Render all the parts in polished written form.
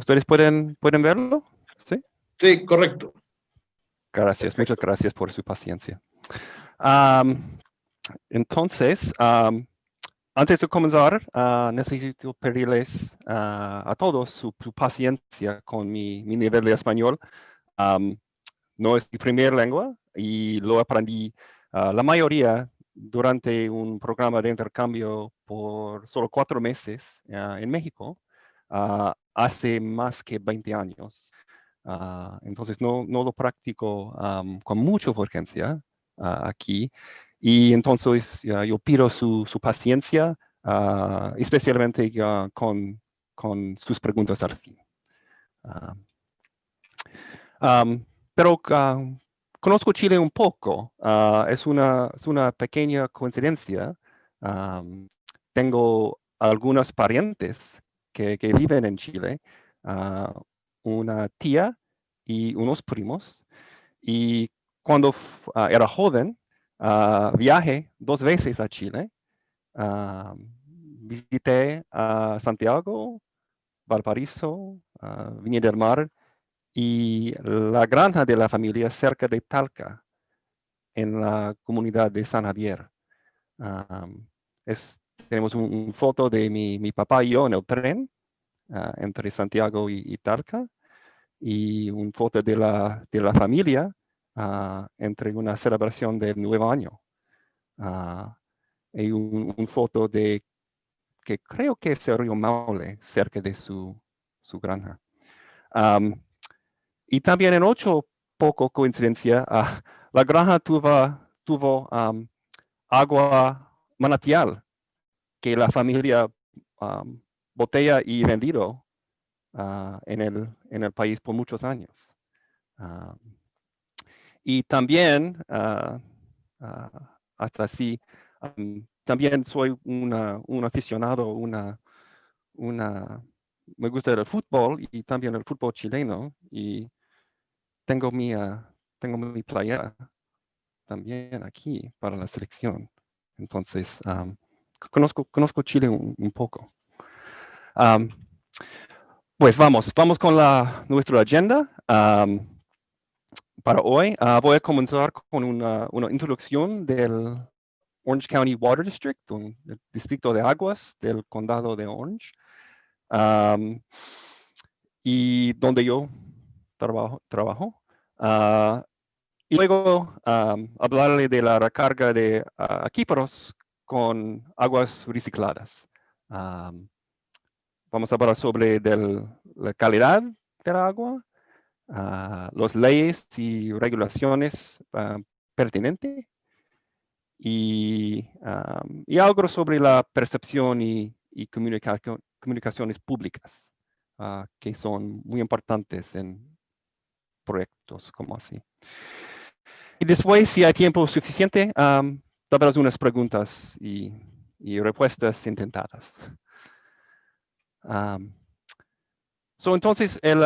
¿Ustedes pueden verlo? ¿Sí? Sí, correcto. Gracias, muchas Perfecto. gracias por su paciencia. Entonces, antes de comenzar, necesito pedirles a todos su paciencia con mi nivel de español. No es mi primera lengua y lo aprendí la mayoría durante un programa de intercambio por solo 4 meses en México, hace más que 20 años. Entonces no lo practico con mucha frecuencia aquí. Y entonces yo pido su paciencia, especialmente con sus preguntas al fin. Uh, pero conozco Chile un poco. Es una pequeña coincidencia. Tengo algunos parientes que viven en Chile, una tía y unos primos. Y cuando era joven, viajé 2 veces a Chile. Visité a Santiago, Valparaíso, Viña del Mar y la granja de la familia cerca de Talca, en la comunidad de San Javier. Um, tenemos una foto de mi papá y yo en el tren entre Santiago y Talca, y una foto de la familia entre una celebración del Nuevo Año. Y una foto de que creo que es el río Maule, cerca de su granja. Y también en otro poco coincidencia, la granja tuvo agua manantial que la familia botella y vendido en el país por muchos años. Y también, hasta así, también soy un aficionado, me gusta el fútbol y también el fútbol chileno, y tengo mi playera también aquí para la selección. Entonces, conozco Chile un poco. Pues vamos con nuestra agenda. Para hoy voy a comenzar con una introducción del Orange County Water District, el distrito de aguas del condado de Orange, y donde yo trabajo. Y luego hablarle de la recarga de aquíferos con aguas recicladas. Vamos a hablar sobre la calidad del agua, las leyes y regulaciones pertinentes, y algo sobre la percepción y comunicaciones públicas, que son muy importantes en proyectos como así. Y después, si hay tiempo suficiente, tal vez unas preguntas y respuestas intentadas. Entonces, el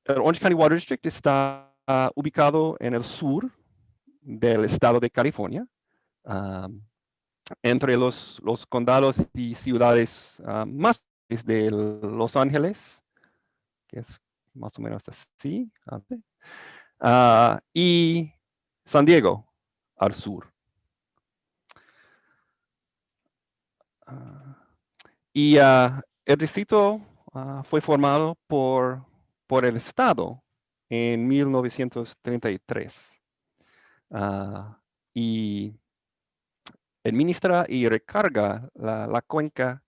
Orange County Water District está ubicado en el sur del estado de California, entre los condados y ciudades más de Los Ángeles, que es más o menos así, y San Diego al sur. Y el distrito fue formado por el Estado en 1933. Y administra y recarga la cuenca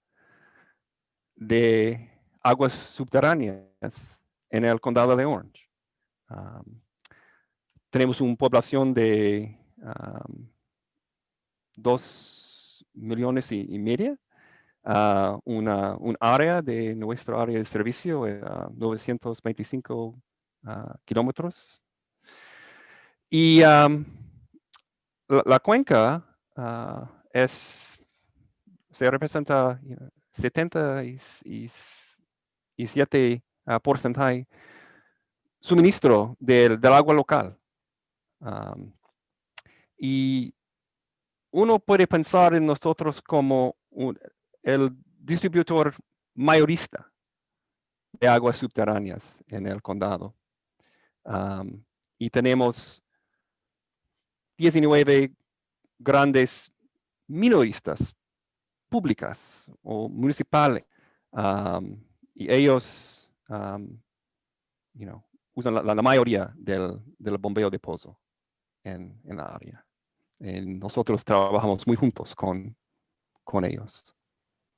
de aguas subterráneas en el condado de Orange. Tenemos una población de 2,5 millones, un área de nuestra área de servicio, 925 kilómetros. Y la cuenca se representa 77% suministro del agua local. Y uno puede pensar en nosotros como el distribuidor mayorista de aguas subterráneas en el condado. Y tenemos 19 grandes minoristas públicas o municipales. Y ellos usan la mayoría del bombeo de pozo en la área. Nosotros trabajamos muy juntos con ellos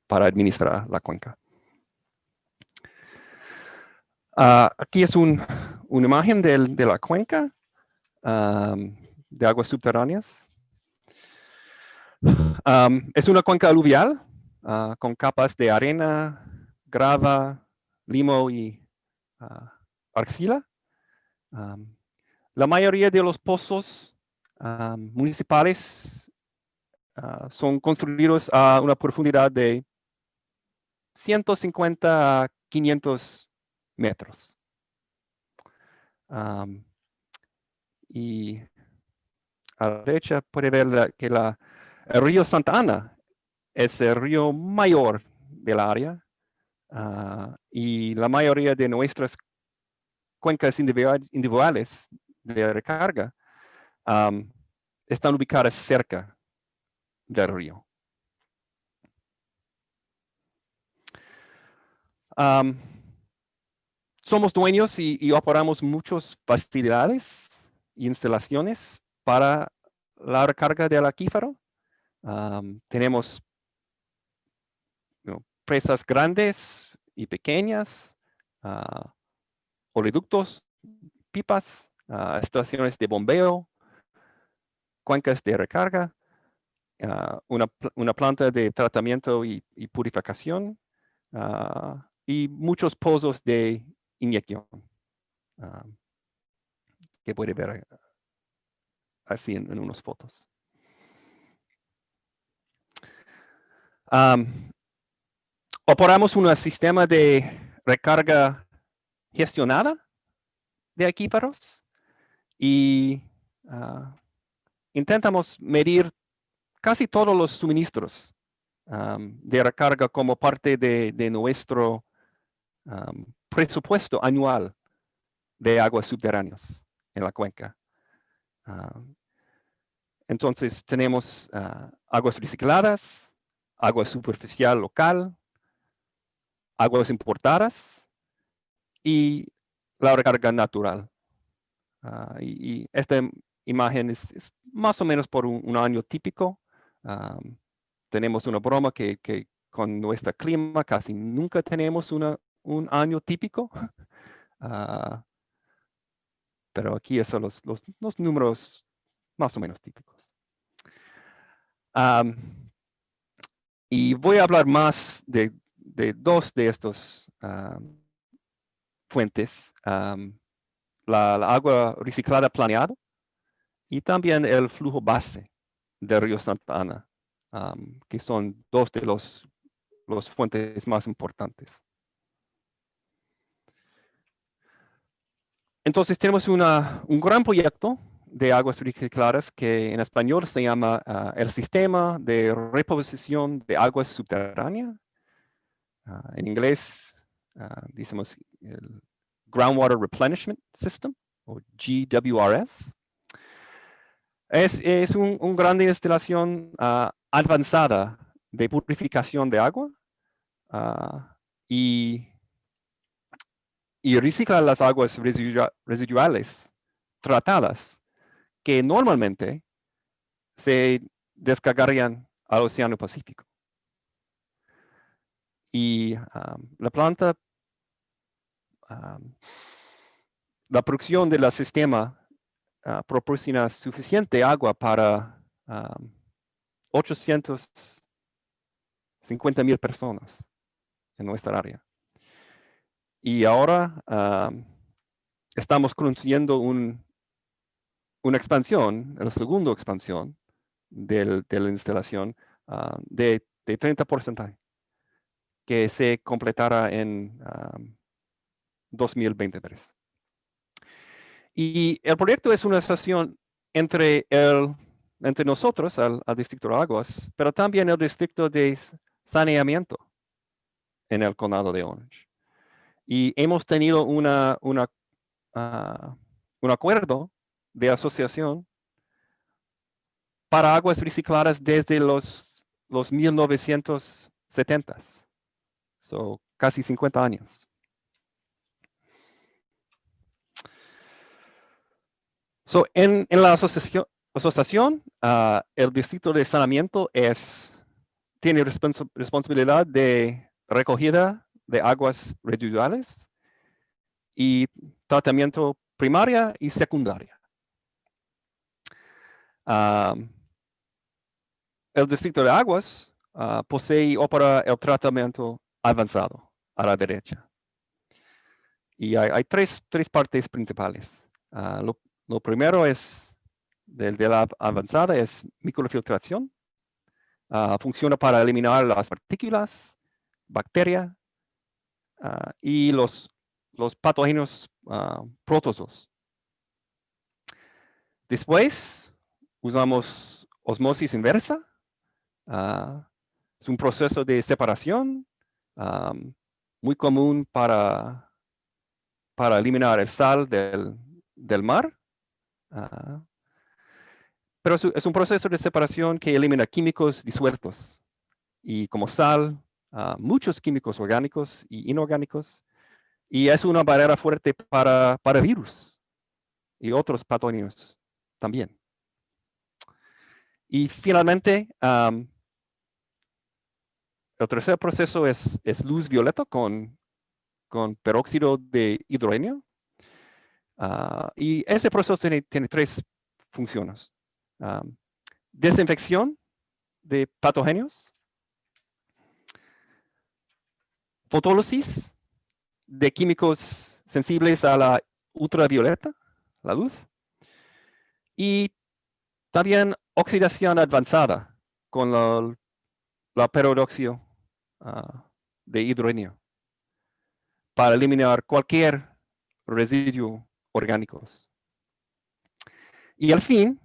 para administrar la cuenca. Aquí es una imagen de la cuenca de aguas subterráneas. Es una cuenca aluvial con capas de arena, grava, limo y arcilla. La mayoría de los pozos municipales son construidos a una profundidad de 150 a 500 metros. Y a la derecha puede ver que el río Santa Ana es el río mayor del área y la mayoría de nuestras cuencas individuales de recarga están ubicadas cerca del río. Somos dueños y operamos muchas facilidades e instalaciones para la recarga del acuífero. Tenemos presas grandes y pequeñas, oleoductos, pipas, estaciones de bombeo, cuencas de recarga, una planta de tratamiento y purificación, y muchos pozos de inyección, que puede ver así en unas fotos. Operamos un sistema de recarga gestionada de acuíferos y intentamos medir casi todos los suministros de recarga como parte de nuestro presupuesto anual de aguas subterráneas en la cuenca. Entonces tenemos aguas recicladas, agua superficial local, aguas importadas y la recarga natural. Y esta imagen es más o menos por un año típico. Tenemos una broma que con nuestro clima casi nunca tenemos un año típico. Pero aquí son los números más o menos típicos. Y voy a hablar más de dos de estos fuentes. La agua reciclada planeada y también el flujo base del río Santa Ana, que son dos de los fuentes más importantes. Entonces tenemos un gran proyecto de aguas recicladas que en español se llama el Sistema de Reposición de Aguas Subterráneas. En inglés decimos el Groundwater Replenishment System, o GWRS. Es una gran instalación avanzada de purificación de agua y recicla las aguas residuales tratadas que normalmente se descargarían al Océano Pacífico. Y la planta, la producción del sistema proporciona suficiente agua para 850,000 personas en nuestra área. Y ahora estamos construyendo una expansión, la segunda expansión de la instalación de 30%, que se completará en 2023. Y el proyecto es una estación entre nosotros, al Distrito de Aguas, pero también el Distrito de Saneamiento en el Condado de Orange. Y hemos tenido un acuerdo de asociación para aguas recicladas desde los 1970s. So, casi 50 años. So, en la asociación, el distrito de saneamiento tiene responsabilidad de recogida de aguas residuales y tratamiento primaria y secundaria. El distrito de aguas posee y opera el tratamiento avanzado a la derecha. Y hay tres partes principales. Lo primero es, de la avanzada, es microfiltración. Funciona para eliminar las partículas, bacterias y los patógenos protozoos. Después, usamos osmosis inversa. Es un proceso de separación muy común para eliminar el sal del mar. Pero es un proceso de separación que elimina químicos disueltos y como sal, muchos químicos orgánicos y inorgánicos, y es una barrera fuerte para virus y otros patógenos también. Y finalmente, el tercer proceso es luz violeta con peróxido de hidrogenio. Y ese proceso tiene tres funciones. Desinfección de patógenos, fotólisis de químicos sensibles a la ultravioleta, la luz, y también oxidación avanzada con la peróxido de hidrogenio para eliminar cualquier residuo orgánico. Y al fin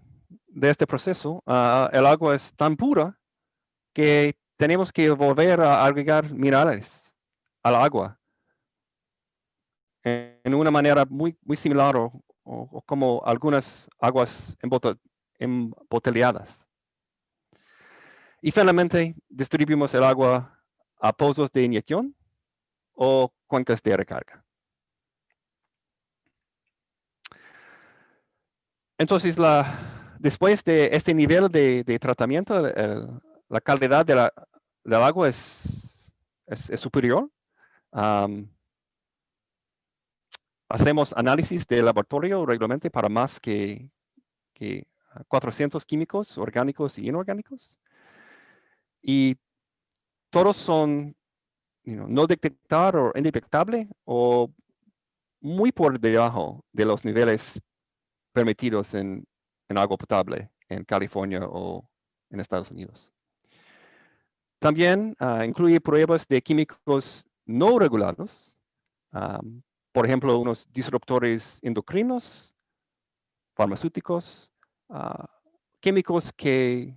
de este proceso, el agua es tan pura que tenemos que volver a agregar minerales al agua en una manera muy similar o como algunas aguas embotelladas. Y finalmente, distribuimos el agua a pozos de inyección o cuencas de recarga. Entonces, después de este nivel de tratamiento, la calidad del agua es superior. Hacemos análisis de laboratorio regularmente para más que 400 químicos orgánicos y inorgánicos. Y todos son no detectar o indetectable o muy por debajo de los niveles permitidos en agua potable en California o en Estados Unidos. También incluye pruebas de químicos no regulados, por ejemplo, unos disruptores endocrinos, farmacéuticos, químicos que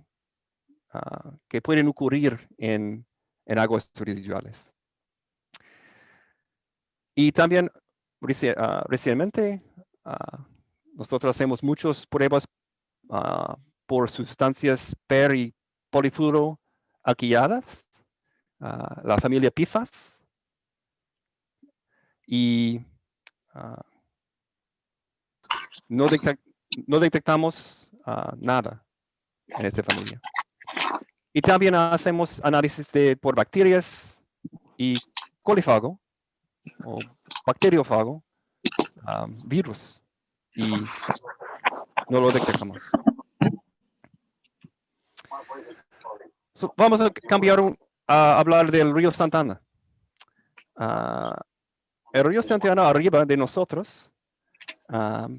pueden ocurrir en aguas residuales. Y también recientemente nosotros hacemos muchas pruebas por sustancias per y polifluoroalquiladas, la familia PFAS, y no detectamos nada en esta familia. Y también hacemos análisis por bacterias y colifagos o bacteriófago, virus, y no lo detectamos. So, vamos a cambiar a hablar del río Santa Ana. El río Santa Ana arriba de nosotros, arriba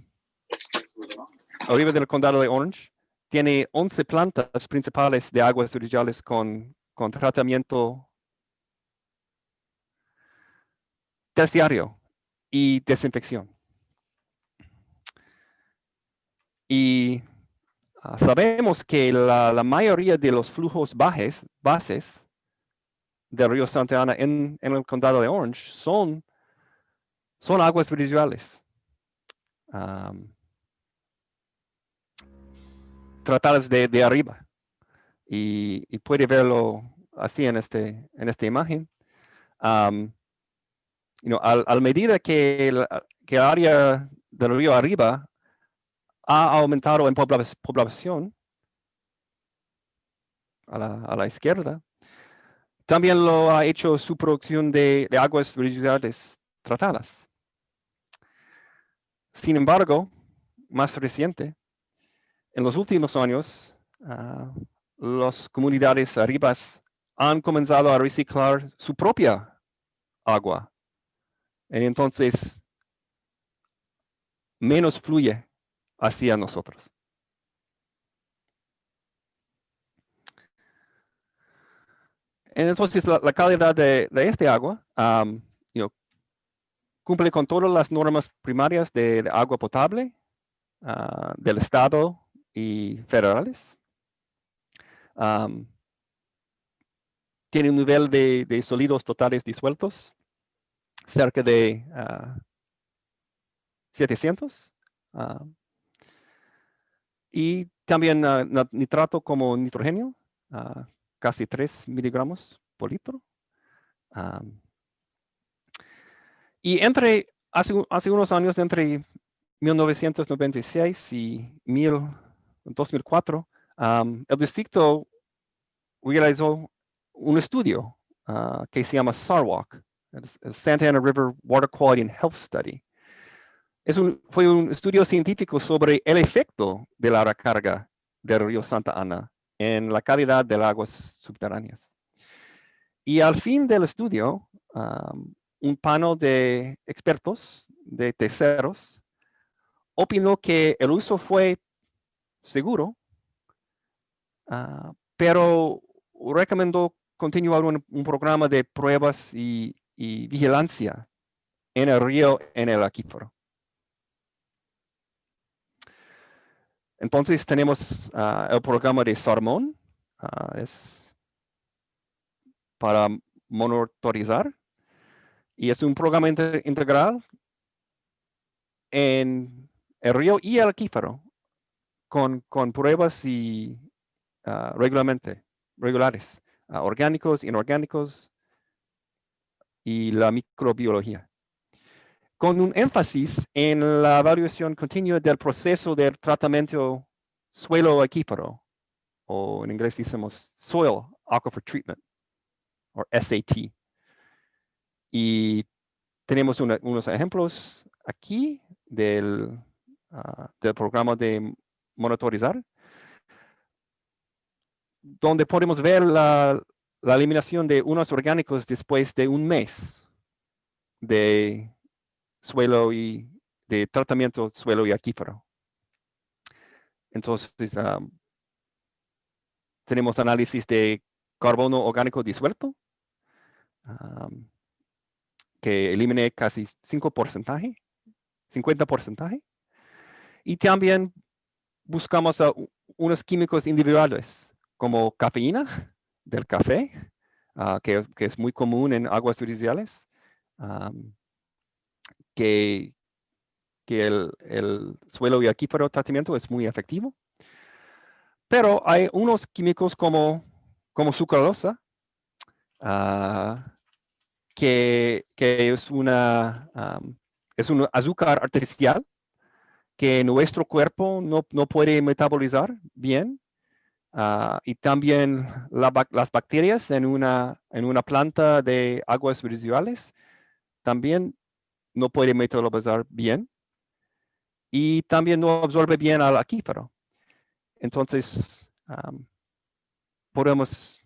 del condado de Orange, tiene 11 plantas principales de aguas residuales con tratamiento terciario y desinfección. Y sabemos que la mayoría de los flujos bases del río Santa Ana en el condado de Orange son son aguas residuales. Tratadas de arriba. Y puede verlo así en esta imagen. Al medida que el área del río arriba ha aumentado en población, a la izquierda, también lo ha hecho su producción de aguas residuales tratadas. Sin embargo, más reciente, en los últimos años, las comunidades arribas han comenzado a reciclar su propia agua. Y entonces, menos fluye hacia nosotros. Entonces, la calidad de este agua cumple con todas las normas primarias de agua potable del Estado y federales. Tiene un nivel de sólidos totales disueltos cerca de 700. Y también nitrato como nitrógeno, casi 3 miligramos por litro. Y hace unos años, entre 1996 y 2004, el distrito realizó un estudio que se llama SARWAC, el Santa Ana River Water Quality and Health Study. Fue un estudio científico sobre el efecto de la recarga del río Santa Ana en la calidad de las aguas subterráneas. Y al fin del estudio, un panel de expertos, de terceros, opinó que el uso fue seguro, pero recomendó continuar un programa de pruebas y vigilancia en el río, en el acuífero. Entonces tenemos el programa de SARMON, es para monitorizar, y es un programa integral en el río y el acuífero con pruebas y regulares, orgánicos, inorgánicos y la microbiología, con un énfasis en la evaluación continua del proceso del tratamiento suelo acuífero, o en inglés decimos Soil Aquifer Treatment, o SAT. Y tenemos unos ejemplos aquí del programa de monitorizar, donde podemos ver la eliminación de unos orgánicos después de un mes de suelo y de tratamiento suelo y acuífero. Entonces, tenemos análisis de carbono orgánico disuelto, que elimine casi 50%. Y también buscamos unos químicos individuales, como cafeína del café, que es muy común en aguas residuales, que el suelo y acuífero tratamiento es muy efectivo. Pero hay unos químicos como sucralosa, que es un azúcar artificial que nuestro cuerpo no puede metabolizar bien. Y también las bacterias en una planta de aguas residuales también no puede metabolizar bien. Y también no absorbe bien al acuífero. Entonces, podemos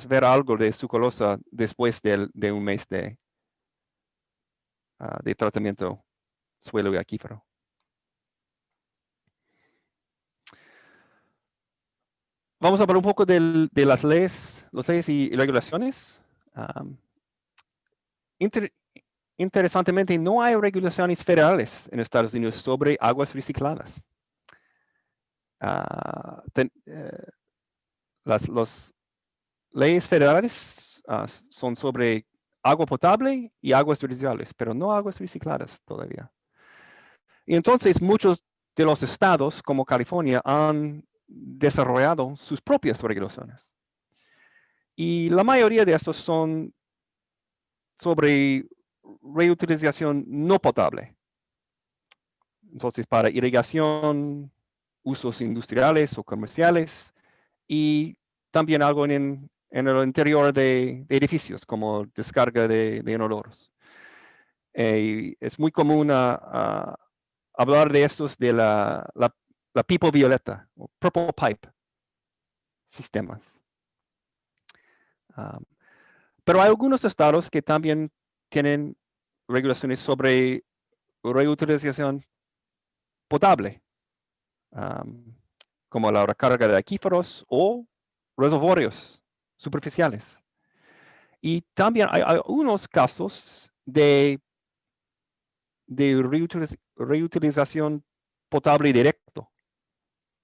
ver algo de sucralosa después de un mes de tratamiento suelo y acuífero. Vamos a hablar un poco de las leyes y regulaciones. Interesantemente, no hay regulaciones federales en Estados Unidos sobre aguas recicladas. Las leyes federales son sobre agua potable y aguas residuales, pero no aguas recicladas todavía. Y entonces muchos de los estados, como California, han desarrollado sus propias regulaciones. Y la mayoría de estos son sobre reutilización no potable. Entonces, para irrigación, usos industriales o comerciales, y también algo en el interior de edificios, como descarga de inodoros. Es muy común hablar de estos de la pipa violeta, o purple pipe sistemas. Pero hay algunos estados que también tienen regulaciones sobre reutilización potable, como la recarga de acuíferos o reservorios superficiales. Y también hay unos casos de reutilización potable directo,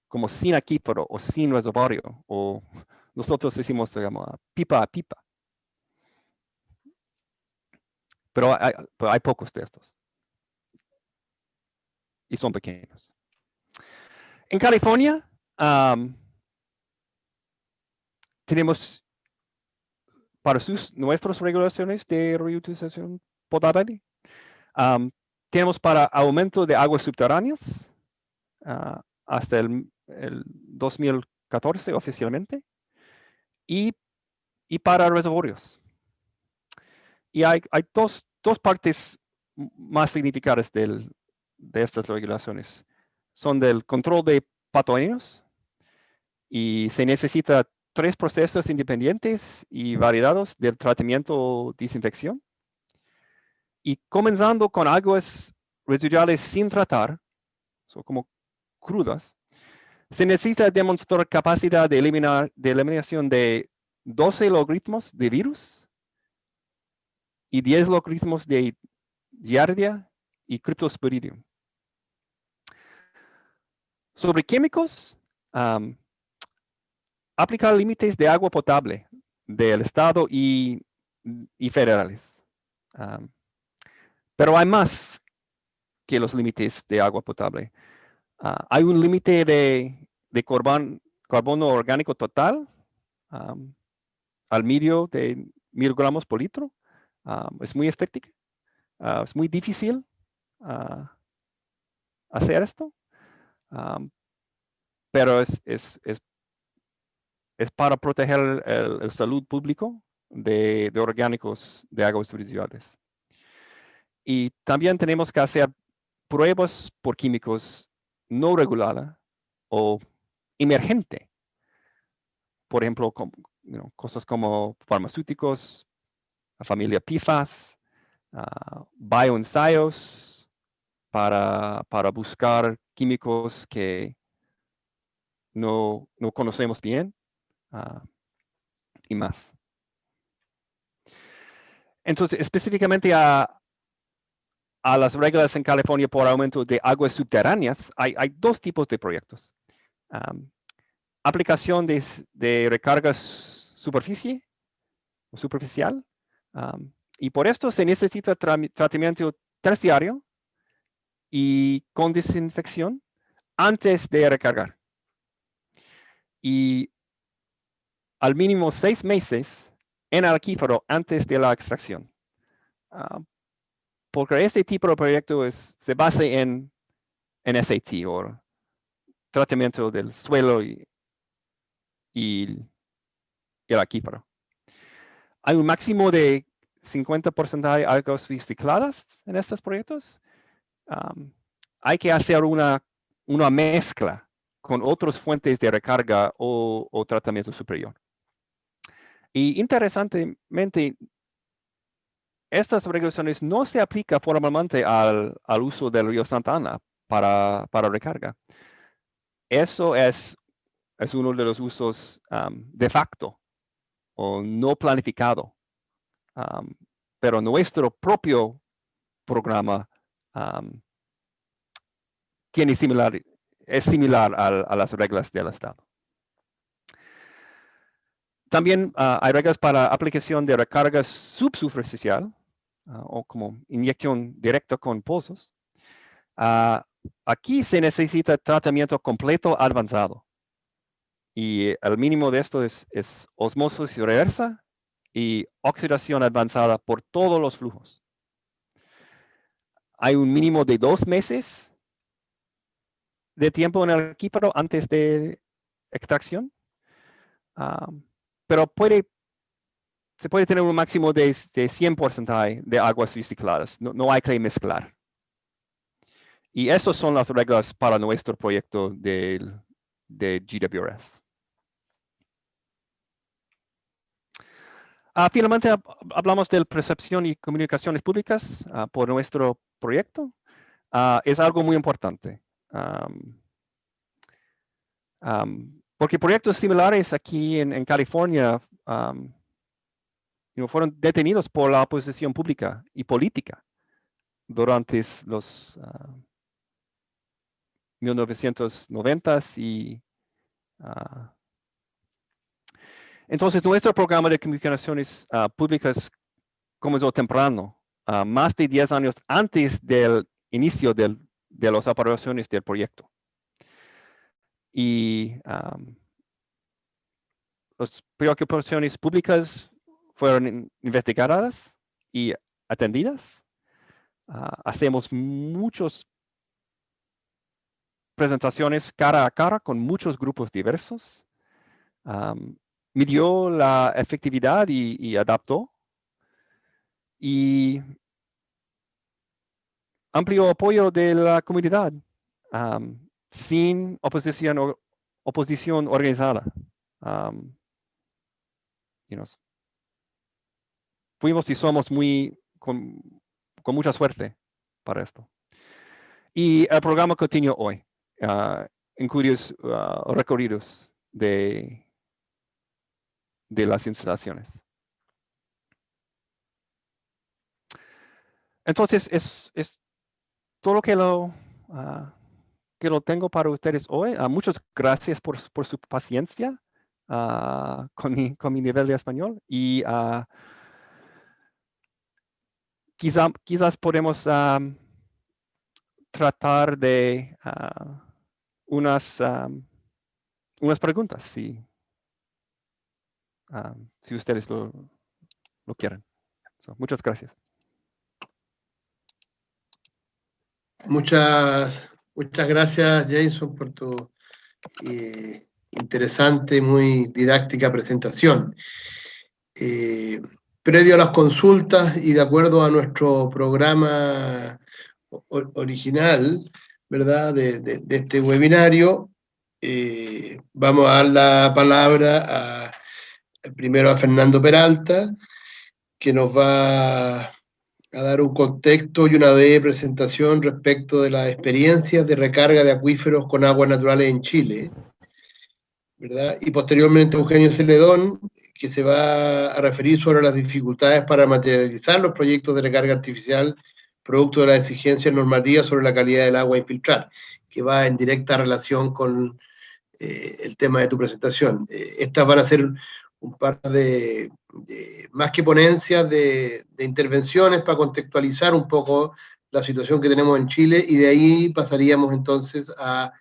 como sin acuífero o sin reservorio, o nosotros decimos pipa a pipa. Pero hay pocos de estos. Y son pequeños. En California, tenemos para nuestras regulaciones de reutilización potable, tenemos para aumento de aguas subterráneas hasta el 2014 oficialmente, y para reservorios. Y hay dos partes más significadas de estas regulaciones. Son del control de patógenos, y se necesita 3 procesos independientes y validados del tratamiento desinfección. Y comenzando con aguas residuales sin tratar, como crudas, se necesita demostrar capacidad de eliminación de 12 logaritmos de virus y 10 logaritmos de giardia y cryptosporidium. Sobre químicos, aplicar límites de agua potable del estado y federales. Pero hay más que los límites de agua potable. Hay un límite de carbono orgánico total al medio de 1000 gramos por litro. Es muy estricto. Es muy difícil hacer esto. Pero es para proteger el salud público de orgánicos de aguas residuales. Y también tenemos que hacer pruebas por químicos no regulada o emergente. Por ejemplo, cosas como farmacéuticos, la familia PFAS, bioensayos para buscar químicos que no conocemos bien, y más. Entonces, específicamente a las reglas en California por aumento de aguas subterráneas, hay 2 tipos de proyectos. Aplicación de recargas superficial, y por esto se necesita tratamiento terciario y con desinfección antes de recargar. Y al mínimo 6 meses en el acuífero antes de la extracción. Porque este tipo de proyecto se basa en SAT, o tratamiento del suelo y el acuífero. Hay un máximo de 50% de aguas recicladas en estos proyectos. Hay que hacer una mezcla con otras fuentes de recarga o tratamiento superior. Y interesantemente, estas regulaciones no se aplican formalmente al uso del río Santa Ana para recarga. Eso es uno de los usos de facto o no planificado. Pero nuestro propio programa es similar a las reglas del estado. También hay reglas para aplicación de recarga subsuperficial o como inyección directa con pozos. Aquí se necesita tratamiento completo avanzado. Y el mínimo de esto es osmosis reversa y oxidación avanzada por todos los flujos. Hay un mínimo de 2 meses de tiempo en el aquífero antes de extracción, pero se puede tener un máximo de 100% de aguas recicladas. No hay que mezclar. Y esas son las reglas para nuestro proyecto de GWRS. Finalmente, hablamos de percepción y comunicaciones públicas por nuestro proyecto. Es algo muy importante. Porque proyectos similares aquí en California fueron detenidos por la oposición pública y política durante los 1990s y entonces nuestro programa de comunicaciones públicas comenzó temprano, más de 10 años antes del inicio de las operaciones del proyecto. Y las preocupaciones públicas fueron investigadas y atendidas. Hacemos muchas presentaciones cara a cara con muchos grupos diversos. Midió la efectividad y adaptó. Y amplió apoyo de la comunidad sin oposición organizada. Fuimos y somos con mucha suerte para esto. Y el programa continúa hoy, incluye recorridos de las instalaciones. Entonces, es todo lo que lo tengo para ustedes hoy. Muchas gracias por su paciencia con mi nivel de español. Y quizás podemos tratar de unas preguntas, si ustedes lo quieren. Muchas gracias. Muchas gracias, Jason, por tu interesante y muy didáctica presentación. Previo a las consultas y de acuerdo a nuestro programa original, ¿verdad?, de este webinario, vamos a dar la palabra primero a Fernando Peralta, que nos va a dar un contexto y una breve presentación respecto de las experiencias de recarga de acuíferos con aguas naturales en Chile, ¿verdad? Y posteriormente Eugenio Celedón, que se va a referir sobre las dificultades para materializar los proyectos de recarga artificial producto de las exigencias normativas sobre la calidad del agua a infiltrar, que va en directa relación con el tema de tu presentación. Estas van a ser un par de más que ponencias, de intervenciones para contextualizar un poco la situación que tenemos en Chile, y de ahí pasaríamos entonces a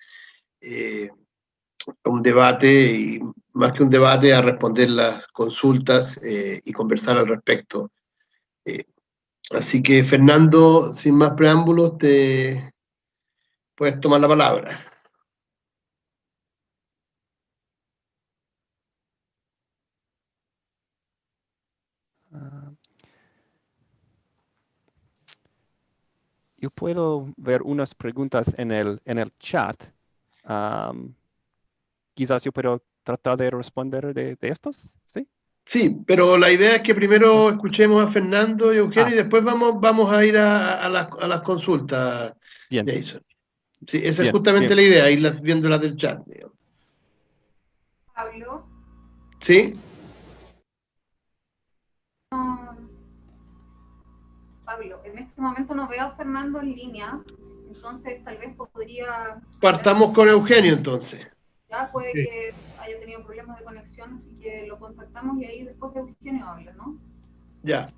un debate, y más que un debate, a responder las consultas y conversar al respecto. Así que, Fernando, sin más preámbulos, te puedes tomar la palabra. Yo puedo ver unas preguntas en el chat. Quizás yo puedo tratar de responder de estos, ¿sí? Sí, pero la idea es que primero escuchemos a Fernando y Eugenio y después vamos a ir a las consultas, Bien. Jason. Sí, esa es Bien, justamente bien. la idea, ir viendo las del chat, digamos. Pablo. ¿Sí? Pablo, en este momento no veo a Fernando en línea, entonces tal vez podría... Partamos con Eugenio, entonces. Ya puede Sí. que haya tenido problemas de conexión, así que lo contactamos y ahí después de Eugenio habla, ¿no? Ya.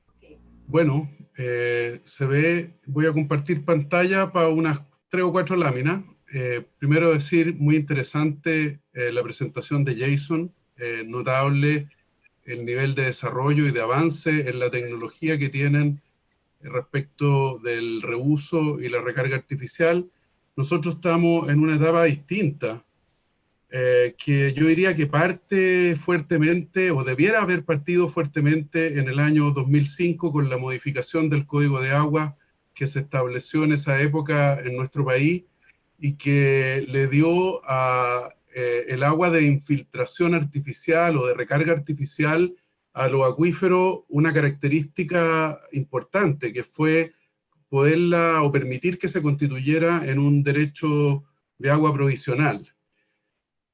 Ok. Bueno, se ve, voy a compartir pantalla para unas 3 o 4 láminas. Primero decir, muy interesante la presentación de Jason, notable el nivel de desarrollo y de avance en la tecnología que tienen respecto del reuso y la recarga artificial. Nosotros estamos en una etapa distinta, que yo diría que parte fuertemente, o debiera haber partido fuertemente en el año 2005 con la modificación del Código de Agua que se estableció en esa época en nuestro país y que le dio a el agua de infiltración artificial o de recarga artificial a los acuíferos una característica importante, que fue poderla o permitir que se constituyera en un derecho de agua provisional.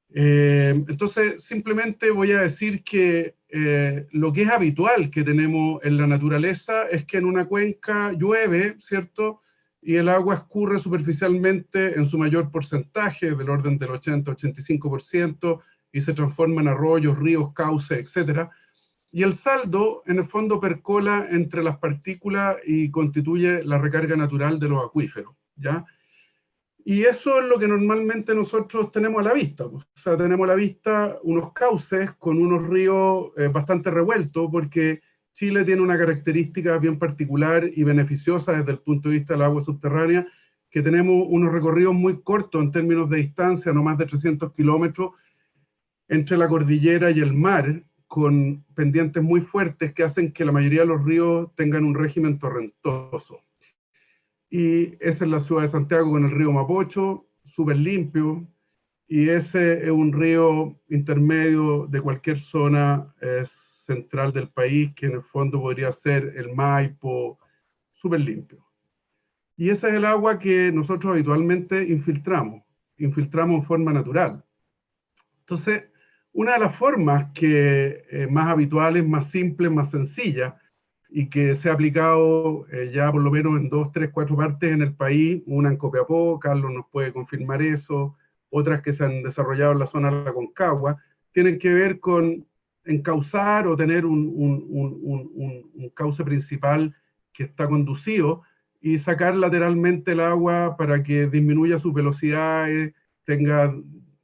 Entonces, simplemente voy a decir que lo que es habitual que tenemos en la naturaleza es que en una cuenca llueve, ¿cierto? Y el agua escurre superficialmente en su mayor porcentaje, del orden del 80-85%, y se transforma en arroyos, ríos, cauces, etc. Y el saldo, en el fondo, percola entre las partículas y constituye la recarga natural de los acuíferos, ¿ya? Y eso es lo que normalmente nosotros tenemos a la vista. Pues. O sea, tenemos a la vista unos cauces con unos ríos bastante revueltos, porque Chile tiene una característica bien particular y beneficiosa desde el punto de vista del agua subterránea, que tenemos unos recorridos muy cortos en términos de distancia, no más de 300 kilómetros, entre la cordillera y el mar, con pendientes muy fuertes que hacen que la mayoría de los ríos tengan un régimen torrentoso. Y esa es la ciudad de Santiago con el río Mapocho, súper limpio, y ese es un río intermedio de cualquier zona central del país, que en el fondo podría ser el Maipo, súper limpio. Y ese es el agua que nosotros habitualmente infiltramos en forma natural. Entonces, una de las formas que más habituales, más simples, más sencillas, y que se ha aplicado ya por lo menos en 2, 3, 4 partes en el país, una en Copiapó, Carlos nos puede confirmar eso, otras que se han desarrollado en la zona de la Concagua, tienen que ver con encauzar o tener un cauce principal que está conducido y sacar lateralmente el agua para que disminuya sus velocidades, tenga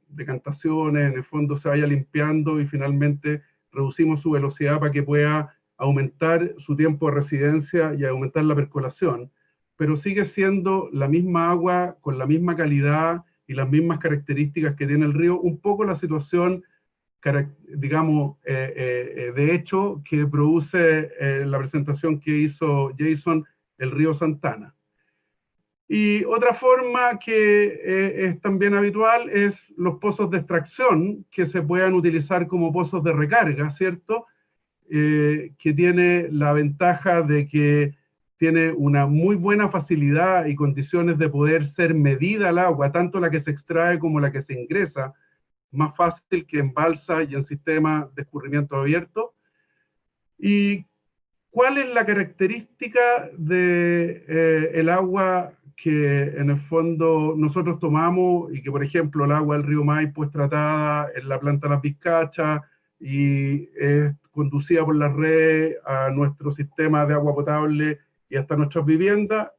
decantaciones, en el fondo se vaya limpiando y finalmente reducimos su velocidad para que pueda aumentar su tiempo de residencia y aumentar la percolación, pero sigue siendo la misma agua con la misma calidad y las mismas características que tiene el río, un poco la situación, digamos, de hecho, que produce la presentación que hizo Jason, el río Santana. Y otra forma que es también habitual es los pozos de extracción, que se puedan utilizar como pozos de recarga, ¿cierto? Que tiene la ventaja de que tiene una muy buena facilidad y condiciones de poder ser medida el agua, tanto la que se extrae como la que se ingresa, más fácil que en balsa y en sistema de escurrimiento abierto. ¿Y cuál es la característica de el agua que en el fondo nosotros tomamos y que, por ejemplo, el agua del río Maipo es tratada en la planta Las Vizcachas y es conducida por la red a nuestro sistema de agua potable y hasta nuestras viviendas?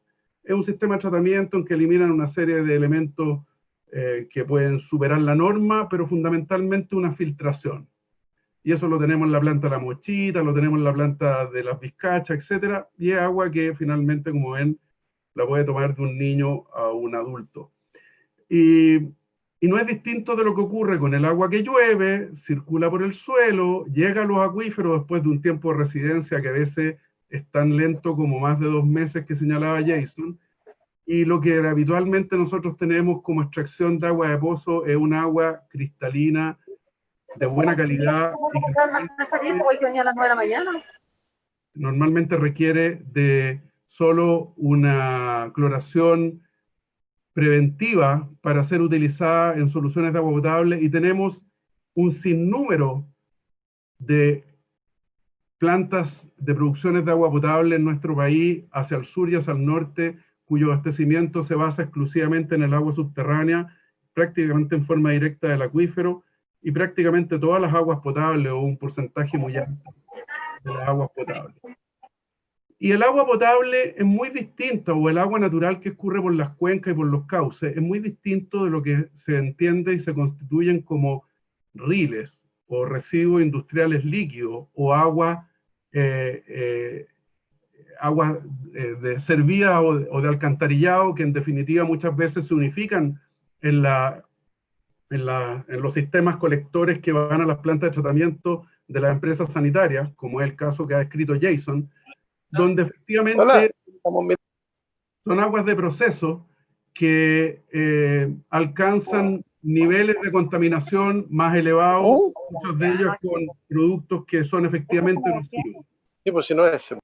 Es un sistema de tratamiento en que eliminan una serie de elementos que pueden superar la norma, pero fundamentalmente una filtración. Y eso lo tenemos en la planta de La Mochita, lo tenemos en la planta de Las Vizcachas, etc. Y es agua que finalmente, como ven, la puede tomar de un niño a un adulto. Y no es distinto de lo que ocurre con el agua que llueve, circula por el suelo, llega a los acuíferos después de un tiempo de residencia que a veces es tan lento como más de 2 meses que señalaba Jason. Y lo que habitualmente nosotros tenemos como extracción de agua de pozo es un agua cristalina, de buena calidad. Normalmente requiere de solo una cloración preventiva para ser utilizada en soluciones de agua potable, y tenemos un sinnúmero de plantas de producciones de agua potable en nuestro país, hacia el sur y hacia el norte, cuyo abastecimiento se basa exclusivamente en el agua subterránea, prácticamente en forma directa del acuífero, y prácticamente todas las aguas potables, o un porcentaje muy alto de las aguas potables. Y el agua potable es muy distinta, o el agua natural que escurre por las cuencas y por los cauces, es muy distinto de lo que se entiende y se constituyen como riles, o residuos industriales líquidos, o agua de servida o de alcantarillado, que en definitiva muchas veces se unifican en los sistemas colectores que van a las plantas de tratamiento de las empresas sanitarias, como es el caso que ha escrito Jason, donde efectivamente son aguas de proceso que alcanzan niveles de contaminación más elevados, muchos de ellos con productos que son efectivamente nocivos. Sí, pues si no es ese.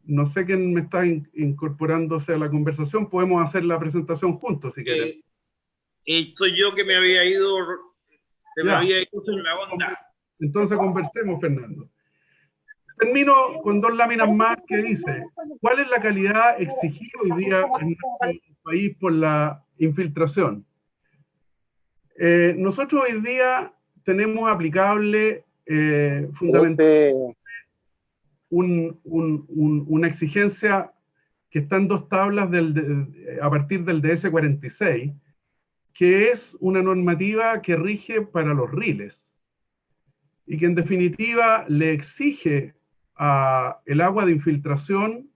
No sé quién me está incorporándose a la conversación, podemos hacer la presentación juntos si quieren. Soy yo que me había ido, me había ido en la onda. Entonces conversemos, Fernando. Termino con dos láminas más que dice, ¿cuál es la calidad exigida hoy día en nuestro país por la infiltración? Nosotros hoy día tenemos aplicable fundamentalmente una exigencia que está en dos tablas a partir del DS46, que es una normativa que rige para los riles y que en definitiva le exige a el agua de infiltración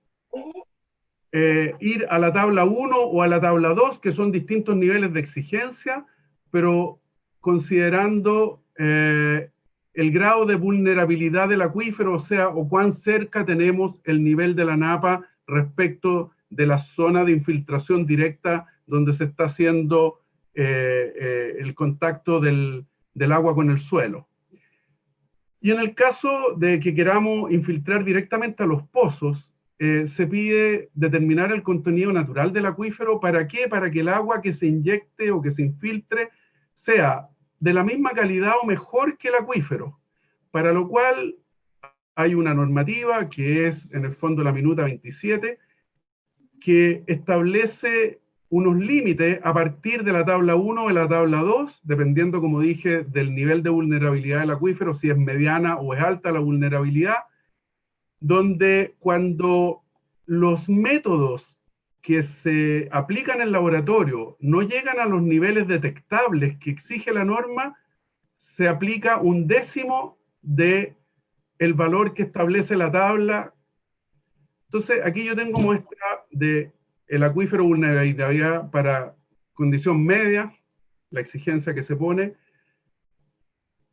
ir a la tabla 1 o a la tabla 2, que son distintos niveles de exigencia, pero considerando el grado de vulnerabilidad del acuífero, o sea, o cuán cerca tenemos el nivel de la napa respecto de la zona de infiltración directa donde se está haciendo el contacto del agua con el suelo. Y en el caso de que queramos infiltrar directamente a los pozos, se pide determinar el contenido natural del acuífero. ¿Para qué? Para que el agua que se inyecte o que se infiltre sea de la misma calidad o mejor que el acuífero, para lo cual hay una normativa que es en el fondo la minuta 27, que establece unos límites a partir de la tabla 1 o la tabla 2, dependiendo, como dije, del nivel de vulnerabilidad del acuífero, si es mediana o es alta la vulnerabilidad, donde cuando los métodos que se aplican en el laboratorio no llegan a los niveles detectables que exige la norma, se aplica 1/10 del valor que establece la tabla. Entonces, aquí yo tengo muestra de el acuífero vulnerabilidad para condición media, la exigencia que se pone,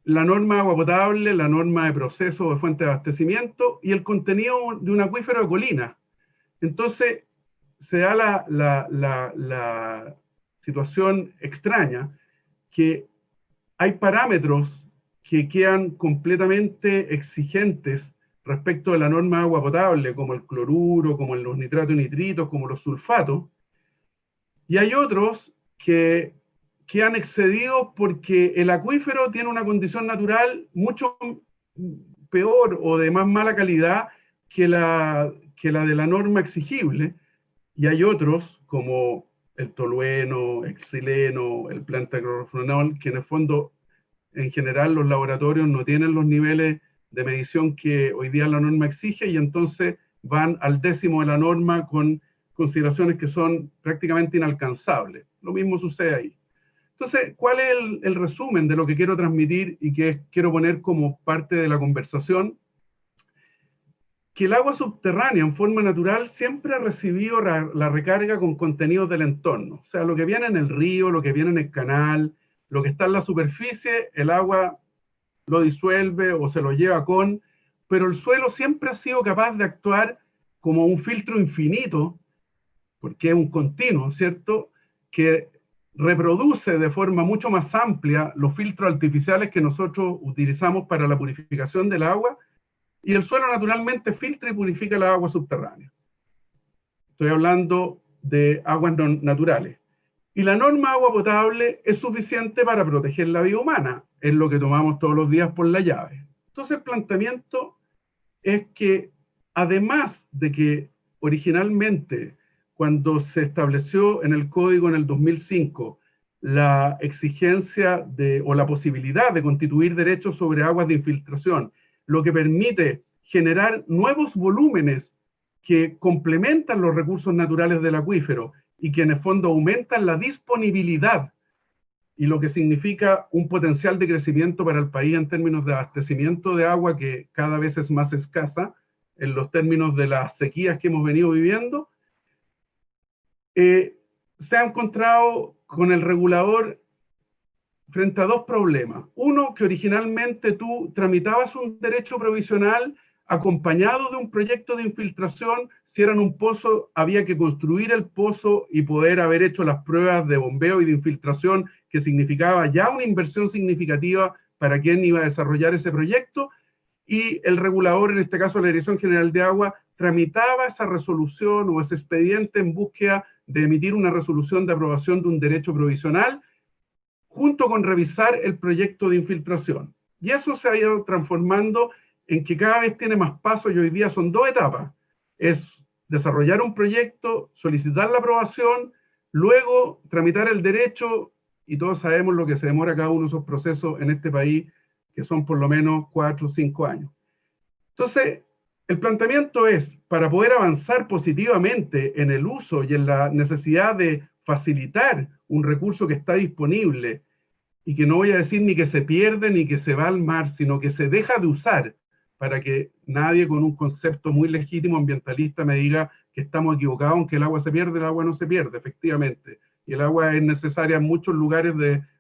la norma de agua potable, la norma de proceso de fuente de abastecimiento y el contenido de un acuífero de colina. Entonces, se da la situación extraña que hay parámetros que quedan completamente exigentes respecto de la norma de agua potable, como el cloruro, como los nitratos y nitritos, como los sulfatos, y hay otros que quedan excedidos porque el acuífero tiene una condición natural mucho peor o de más mala calidad que la de la norma exigible, y hay otros como el tolueno, el xileno, el pentaclorofenol, que en el fondo, en general, los laboratorios no tienen los niveles de medición que hoy día la norma exige, y entonces van al 10º de la norma con consideraciones que son prácticamente inalcanzables. Lo mismo sucede ahí. Entonces, ¿cuál es el resumen de lo que quiero transmitir y que quiero poner como parte de la conversación? Que el agua subterránea en forma natural siempre ha recibido la recarga con contenidos del entorno. O sea, lo que viene en el río, lo que viene en el canal, lo que está en la superficie, el agua lo disuelve o se lo lleva con, pero el suelo siempre ha sido capaz de actuar como un filtro infinito, porque es un continuo, ¿cierto?, que reproduce de forma mucho más amplia los filtros artificiales que nosotros utilizamos para la purificación del agua, y el suelo naturalmente filtra y purifica la agua subterránea. Estoy hablando de aguas naturales. Y la norma agua potable es suficiente para proteger la vida humana, es lo que tomamos todos los días por la llave. Entonces el planteamiento es que, además de que originalmente, cuando se estableció en el código en el 2005, la exigencia o la posibilidad de constituir derechos sobre aguas de infiltración, lo que permite generar nuevos volúmenes que complementan los recursos naturales del acuífero y que en el fondo aumentan la disponibilidad, y lo que significa un potencial de crecimiento para el país en términos de abastecimiento de agua que cada vez es más escasa en los términos de las sequías que hemos venido viviendo, se ha encontrado con el regulador frente a dos problemas. Uno, que originalmente tú tramitabas un derecho provisional acompañado de un proyecto de infiltración. Si era en un pozo, había que construir el pozo y poder haber hecho las pruebas de bombeo y de infiltración, que significaba ya una inversión significativa para quien iba a desarrollar ese proyecto, y el regulador, en este caso la Dirección General de Agua, tramitaba esa resolución o ese expediente en búsqueda de emitir una resolución de aprobación de un derecho provisional, junto con revisar el proyecto de infiltración. Y eso se ha ido transformando en que cada vez tiene más pasos, y hoy día son dos etapas. Es desarrollar un proyecto, solicitar la aprobación, luego tramitar el derecho, y todos sabemos lo que se demora cada uno de esos procesos en este país, que son por lo menos 4 o 5 años. Entonces, el planteamiento es, para poder avanzar positivamente en el uso y en la necesidad de facilitar un recurso que está disponible, y que no voy a decir ni que se pierde ni que se va al mar, sino que se deja de usar, para que nadie con un concepto muy legítimo ambientalista me diga que estamos equivocados, aunque el agua se pierde, el agua no se pierde, efectivamente. Y el agua es necesaria en muchos lugares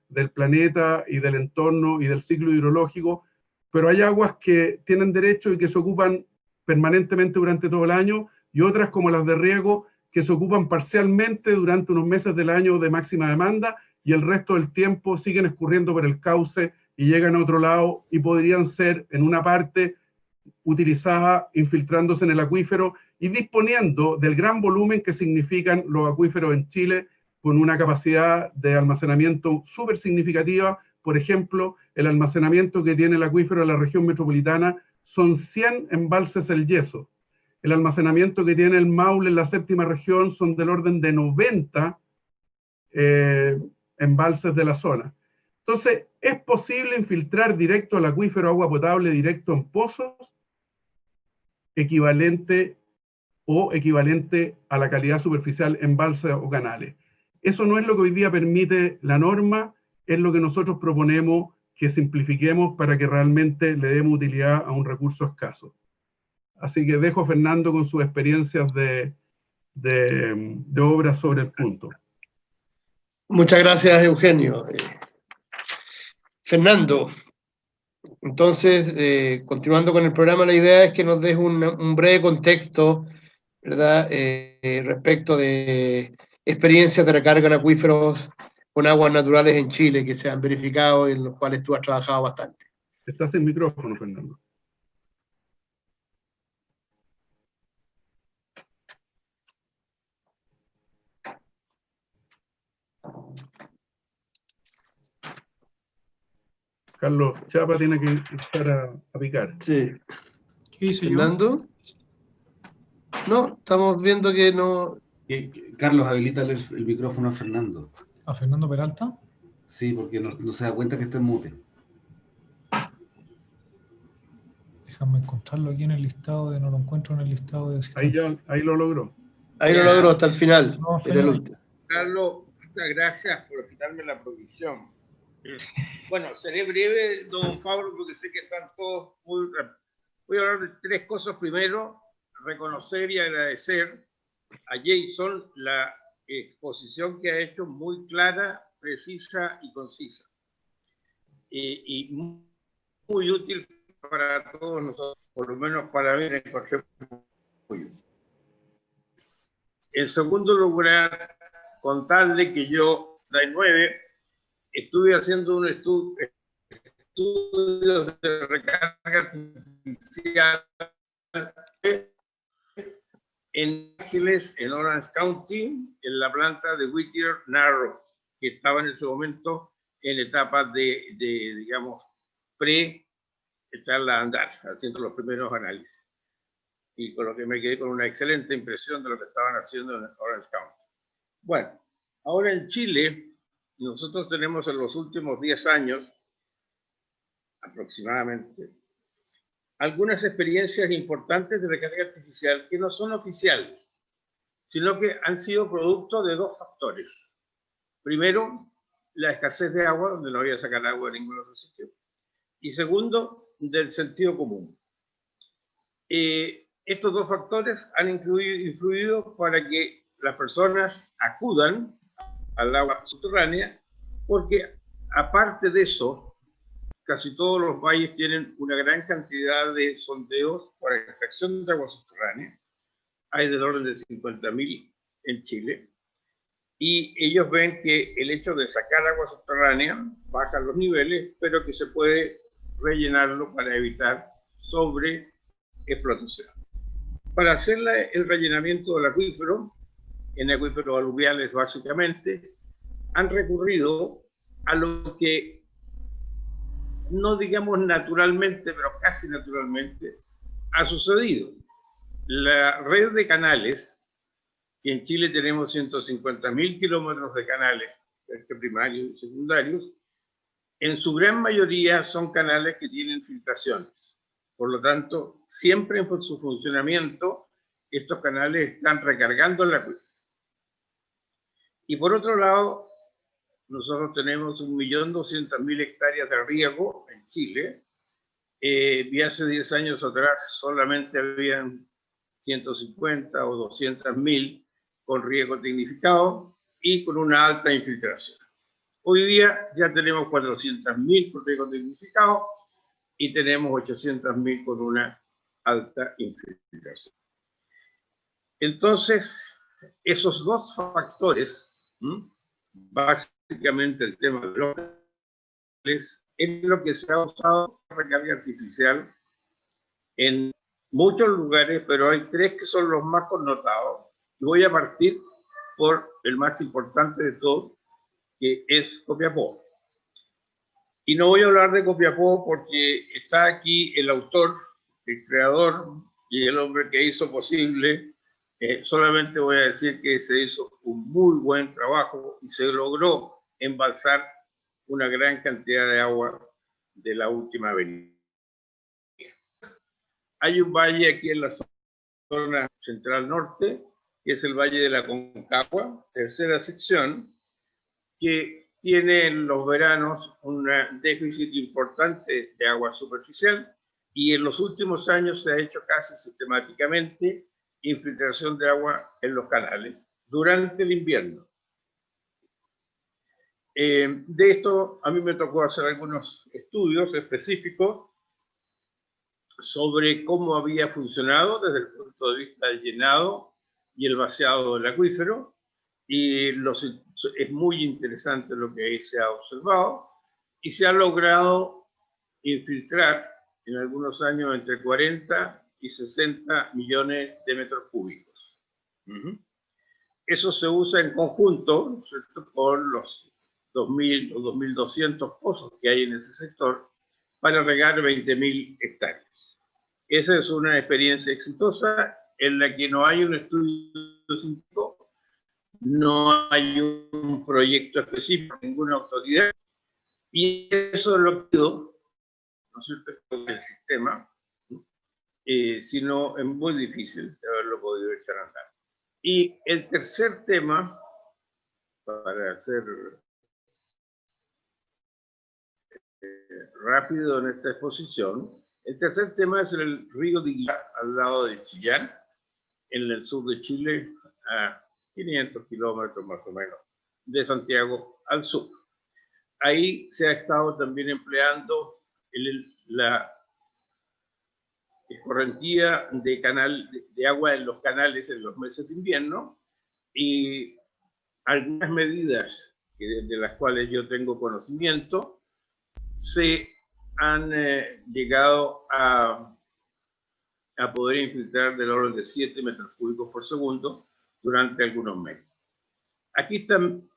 del planeta y del entorno y del ciclo hidrológico, pero hay aguas que tienen derecho y que se ocupan permanentemente durante todo el año, y otras como las de riego, que se ocupan parcialmente durante unos meses del año de máxima demanda, y el resto del tiempo siguen escurriendo por el cauce y llegan a otro lado, y podrían ser en una parte utilizadas infiltrándose en el acuífero y disponiendo del gran volumen que significan los acuíferos en Chile, con una capacidad de almacenamiento súper significativa. Por ejemplo, el almacenamiento que tiene el acuífero de la región metropolitana son 100 embalses El Yeso. El almacenamiento que tiene el Maule en la séptima región son del orden de 90 embalses de la zona. Entonces, ¿es posible infiltrar directo al acuífero agua potable directo en pozos? Equivalente a la calidad superficial en embalses o canales. Eso no es lo que hoy día permite la norma, es lo que nosotros proponemos que simplifiquemos para que realmente le demos utilidad a un recurso escaso. Así que dejo a Fernando con sus experiencias de obras sobre el punto. Muchas gracias, Eugenio. Fernando, entonces, continuando con el programa, la idea es que nos des un breve contexto, ¿verdad?, respecto de experiencias de recarga en acuíferos con aguas naturales en Chile que se han verificado y en los cuales tú has trabajado bastante. Estás sin micrófono, Fernando. Carlos Chapa tiene que empezar a picar. Sí. ¿Qué hice ¿Fernando? No, estamos viendo que no... Carlos, habilítale el micrófono a Fernando. ¿A Fernando Peralta? Sí, porque no se da cuenta que está en mute. Déjame encontrarlo aquí en el listado, no lo encuentro en el listado de sistema. Ahí lo logró. Ahí lo logró hasta el final. No, Carlos, muchas gracias por quitarme la provisión. Bueno, seré breve, don Pablo, porque sé que están todos muy rápidos. Voy a hablar de 3 cosas. Primero, reconocer y agradecer a Jason la exposición que ha hecho, muy clara, precisa y concisa. Y muy útil para todos nosotros, por lo menos para mí, encontré muy útil. En segundo lugar, contarle que yo, de 9, estuve haciendo un estudio de recarga artificial en Ángeles, en Orange County, en la planta de Whittier Narrows, que estaba en ese momento en etapas de digamos, echarla a andar, haciendo los primeros análisis. Y con lo que me quedé con una excelente impresión de lo que estaban haciendo en Orange County. Bueno, ahora en Chile nosotros tenemos en los últimos 10 años, aproximadamente, algunas experiencias importantes de recarga artificial que no son oficiales, sino que han sido producto de dos factores. Primero, la escasez de agua, donde no había sacar agua de ningún otro sitio. Y segundo, del sentido común. Estos dos factores han influido para que las personas acudan al agua subterránea, porque aparte de eso, casi todos los valles tienen una gran cantidad de sondeos para extracción de agua subterránea. Hay del orden de 50.000 en Chile. Y ellos ven que el hecho de sacar agua subterránea baja los niveles, pero que se puede rellenarlo para evitar sobreexplotación. Para hacer el rellenamiento del acuífero, en acuíferos aluviales básicamente, han recurrido a lo que no digamos naturalmente, pero casi naturalmente, ha sucedido. La red de canales, que en Chile tenemos 150.000 kilómetros de canales, primarios y secundarios, en su gran mayoría son canales que tienen filtraciones. Por lo tanto, siempre en su funcionamiento, estos canales están recargando el acuífero. Y por otro lado, nosotros tenemos 1.200.000 hectáreas de riego en Chile, y hace 10 años atrás solamente habían 150 o 200.000 con riego tecnificado y con una alta infiltración. Hoy día ya tenemos 400.000 con riego tecnificado y tenemos 800.000 con una alta infiltración. Entonces, esos dos factores, básicamente el tema de los canales, es lo que se ha usado para recarga artificial en muchos lugares, pero hay tres que son los más connotados. Voy a partir por el más importante de todos, que es Copiapó. Y no voy a hablar de Copiapó porque está aquí el autor, el creador y el hombre que hizo posible. Solamente voy a decir que se hizo un muy buen trabajo y se logró embalsar una gran cantidad de agua de la última avenida. Hay un valle aquí en la zona central norte, que es el Valle de la Aconcagua, tercera sección, que tiene en los veranos un déficit importante de agua superficial y en los últimos años se ha hecho casi sistemáticamente infiltración de agua en los canales durante el invierno. De esto a mí me tocó hacer algunos estudios específicos sobre cómo había funcionado desde el punto de vista del llenado y el vaciado del acuífero, y es muy interesante lo que ahí se ha observado, y se ha logrado infiltrar en algunos años entre 40 y 60 millones de metros cúbicos. Eso se usa en conjunto, ¿cierto?, con los 2.000 o 2.200 pozos que hay en ese sector para regar 20.000 hectáreas. Esa es una experiencia exitosa en la que no hay un estudio científico, no hay un proyecto específico, ninguna autoridad, y eso es lo que pido, ¿no es cierto?, con el sistema, sino es muy difícil de haberlo podido echar a andar. Y el tercer tema, para hacer rápido en esta exposición, el tercer tema es el río Diguía, al lado de Chillán, en el sur de Chile, a 500 kilómetros más o menos de Santiago al sur. Ahí se ha estado también empleando la escorrentía de agua en los canales en los meses de invierno, y algunas medidas de las cuales yo tengo conocimiento se han llegado a poder infiltrar del orden de 7 metros cúbicos por segundo durante algunos meses. Aquí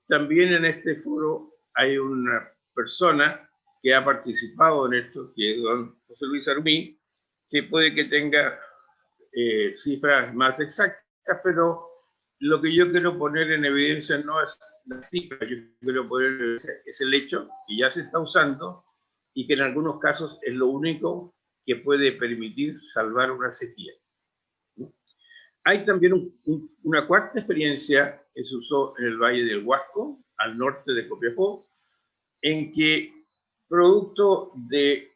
también en este foro hay una persona que ha participado en esto, que es don José Luis Armí, que puede que tenga cifras más exactas, pero lo que yo quiero poner en evidencia no es la cifra, yo quiero poner en evidencia es el hecho que ya se está usando y que en algunos casos es lo único que puede permitir salvar una sequía. Hay también una cuarta experiencia que se usó en el Valle del Huasco, al norte de Copiapó, en que, producto del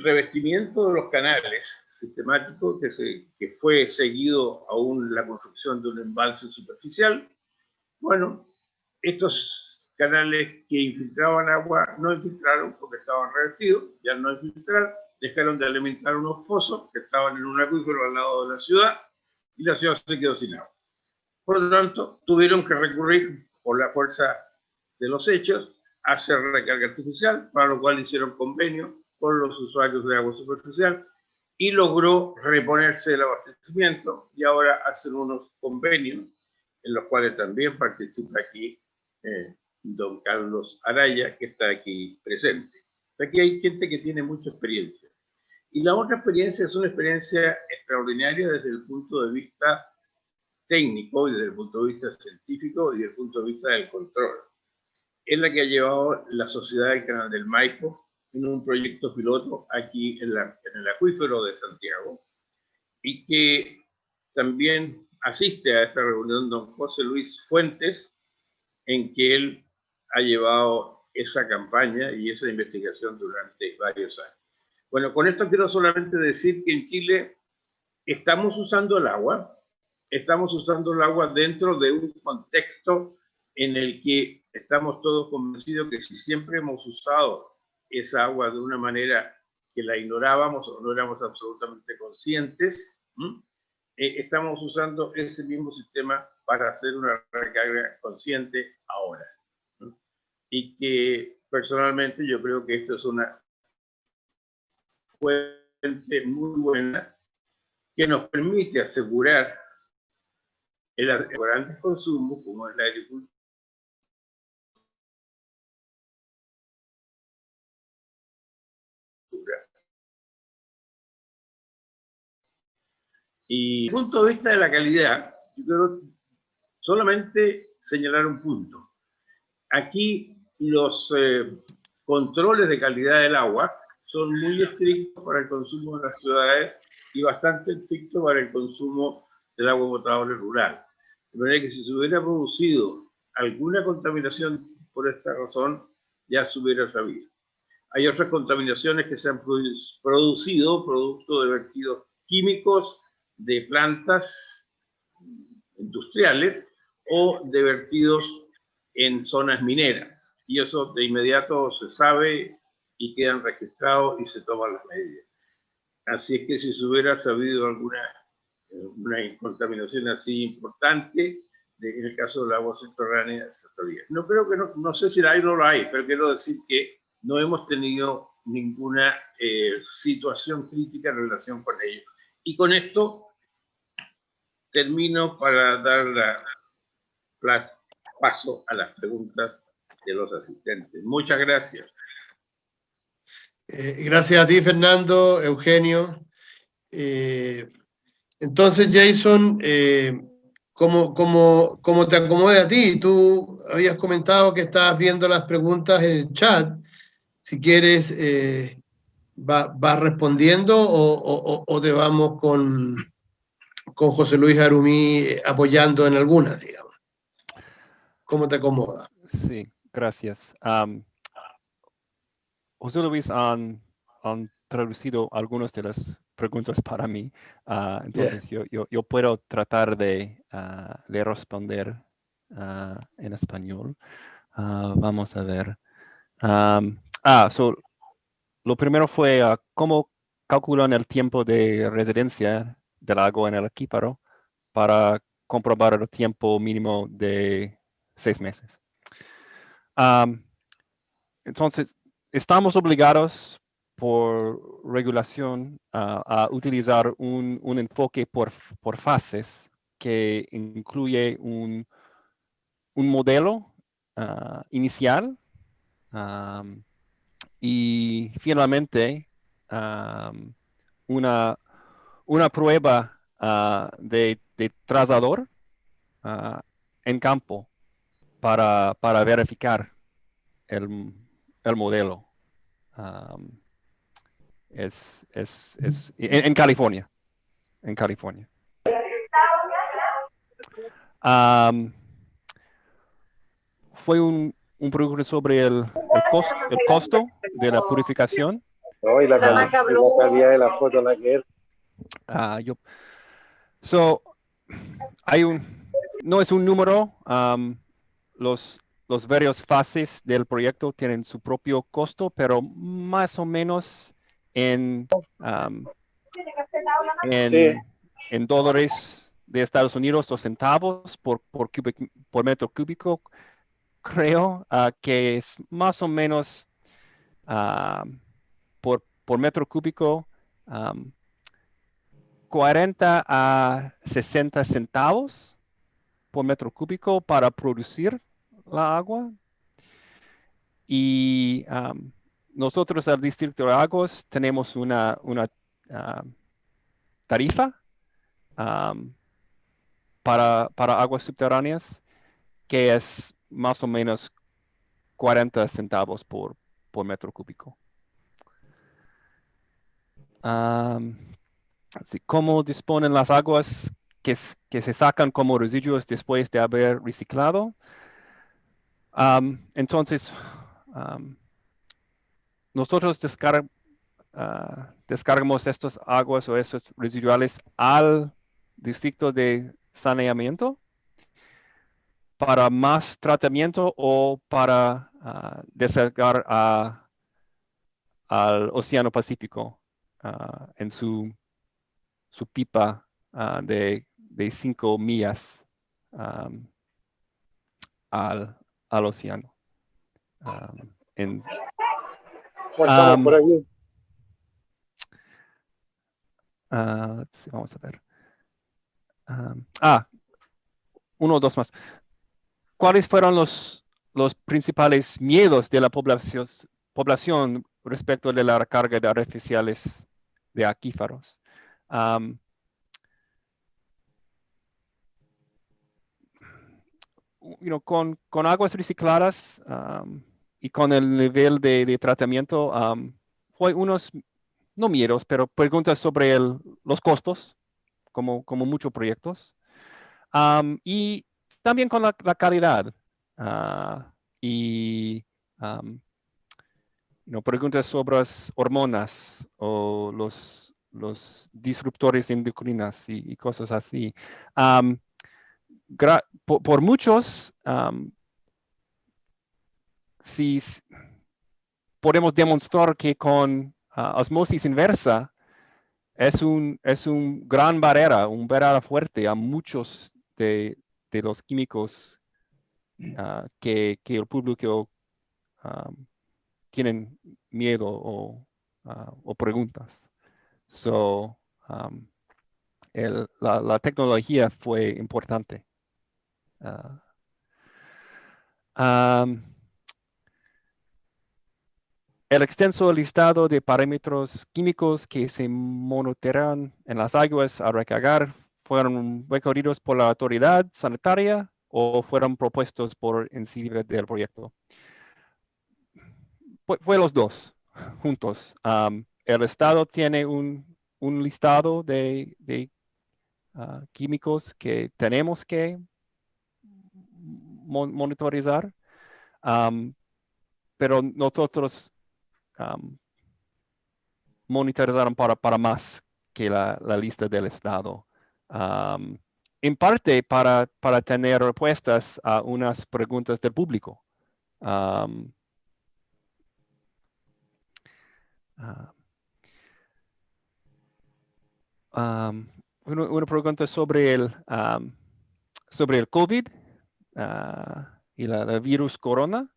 revestimiento de los canales sistemático que fue seguido aún la construcción de un embalse superficial, bueno, estos canales que infiltraban agua no infiltraron porque estaban revestidos, ya no infiltraron, dejaron de alimentar unos pozos que estaban en un acuífero al lado de la ciudad y la ciudad se quedó sin agua. Por lo tanto, tuvieron que recurrir por la fuerza de los hechos a hacer recarga artificial, para lo cual hicieron convenio con los usuarios de agua superficial y logró reponerse el abastecimiento, y ahora hacen unos convenios en los cuales también participa aquí don Carlos Araya, que está aquí presente. Aquí hay gente que tiene mucha experiencia. Y la otra experiencia es una experiencia extraordinaria desde el punto de vista técnico y desde el punto de vista científico y desde el punto de vista del control. Es la que ha llevado la Sociedad del Canal del Maipo en un proyecto piloto aquí en el acuífero de Santiago, y que también asiste a esta reunión don José Luis Fuentes, en que él ha llevado esa campaña y esa investigación durante varios años. Bueno, con esto quiero solamente decir que en Chile estamos usando el agua dentro de un contexto en el que estamos todos convencidos que si siempre hemos usado esa agua de una manera que la ignorábamos o no éramos absolutamente conscientes, estamos usando ese mismo sistema para hacer una recarga consciente ahora. Y que personalmente yo creo que esto es una fuente muy buena que nos permite asegurar el grandes consumos como es la agricultura. Y desde el punto de vista de la calidad, yo quiero solamente señalar un punto. Aquí los controles de calidad del agua son muy estrictos para el consumo de las ciudades y bastante estrictos para el consumo del agua potable rural. De manera que si se hubiera producido alguna contaminación por esta razón, ya se hubiera sabido. Hay otras contaminaciones que se han producido producto de vertidos químicos de plantas industriales o de vertidos en zonas mineras. Y eso de inmediato se sabe y quedan registrados y se toman las medidas. Así es que si se hubiera sabido alguna una contaminación así importante, en el caso del agua subterránea, se sabía. No creo que no sé si la hay o no la hay, pero quiero decir que no hemos tenido ninguna situación crítica en relación con ello. Y con esto termino para dar paso a las preguntas de los asistentes. Muchas gracias. Gracias a ti, Fernando, Eugenio. Entonces, Jason, ¿cómo te acomode a ti? Tú habías comentado que estabas viendo las preguntas en el chat. Si quieres, vas respondiendo o te vamos con José Luis Arumí apoyando en algunas, digamos. ¿Cómo te acomoda? Sí, gracias. José Luis han traducido algunas de las preguntas para mí, entonces yo puedo tratar de responder en español. Vamos a ver. Lo primero fue cómo calculan el tiempo de residencia del agua en el acuífero para comprobar el tiempo mínimo de 6 meses. Entonces, estamos obligados por regulación a utilizar un enfoque por fases que incluye un modelo inicial y finalmente una prueba de trazador en campo para verificar el modelo. En California. En California. Fue un pregunta sobre el costo de la purificación. No, y la calidad de la foto, la que no es un número. Los varios fases del proyecto tienen su propio costo, pero más o menos en dólares de Estados Unidos o centavos por metro cúbico, creo que es más o menos por metro cúbico 40 a 60 centavos por metro cúbico para producir la agua. Y nosotros al Distrito de Aguas tenemos una tarifa para aguas subterráneas que es más o menos 40 centavos por metro cúbico. Así, ¿cómo disponen las aguas que se sacan como residuos después de haber reciclado? Entonces, nosotros descargamos estas aguas o estos residuales al distrito de saneamiento para más tratamiento o para descargar al Océano Pacífico en su pipa de 5 millas al océano. Estamos por aquí. Vamos a ver. Uno o dos más. ¿Cuáles fueron los principales miedos de la población respecto de la recarga de artificiales de acuíferos? Con aguas recicladas y con el nivel de tratamiento, fue unos, no miedos, pero preguntas sobre los costos, como muchos proyectos. Y también con la calidad. Preguntas sobre las hormonas o los disruptores endocrinas y cosas así. Por muchos, si podemos demostrar que con osmosis inversa es un gran barrera, un barrera fuerte a muchos de los químicos que el público tienen miedo o preguntas. La tecnología fue importante. El extenso listado de parámetros químicos que se monitorean en las aguas a recargar fueron recorridos por la autoridad sanitaria o fueron propuestos por encima del proyecto. Fue los dos juntos. El Estado tiene un listado de químicos que tenemos que monitorizar, pero nosotros monitorizaron para más que la lista del Estado. En parte para tener respuestas a unas preguntas del público. Una pregunta sobre el COVID y el virus corona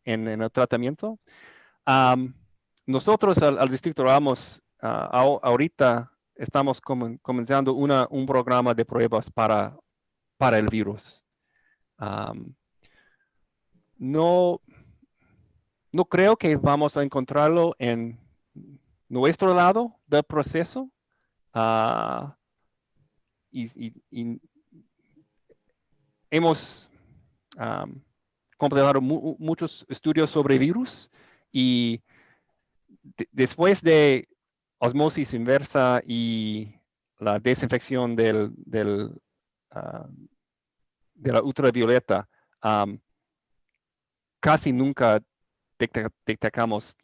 en el tratamiento. Nosotros al Distrito Ramos ahorita estamos comenzando un programa de pruebas para el virus. No creo que vamos a encontrarlo en nuestro lado del proceso. Y hemos completado muchos estudios sobre virus y después de osmosis inversa y la desinfección de la ultravioleta, casi nunca detectamos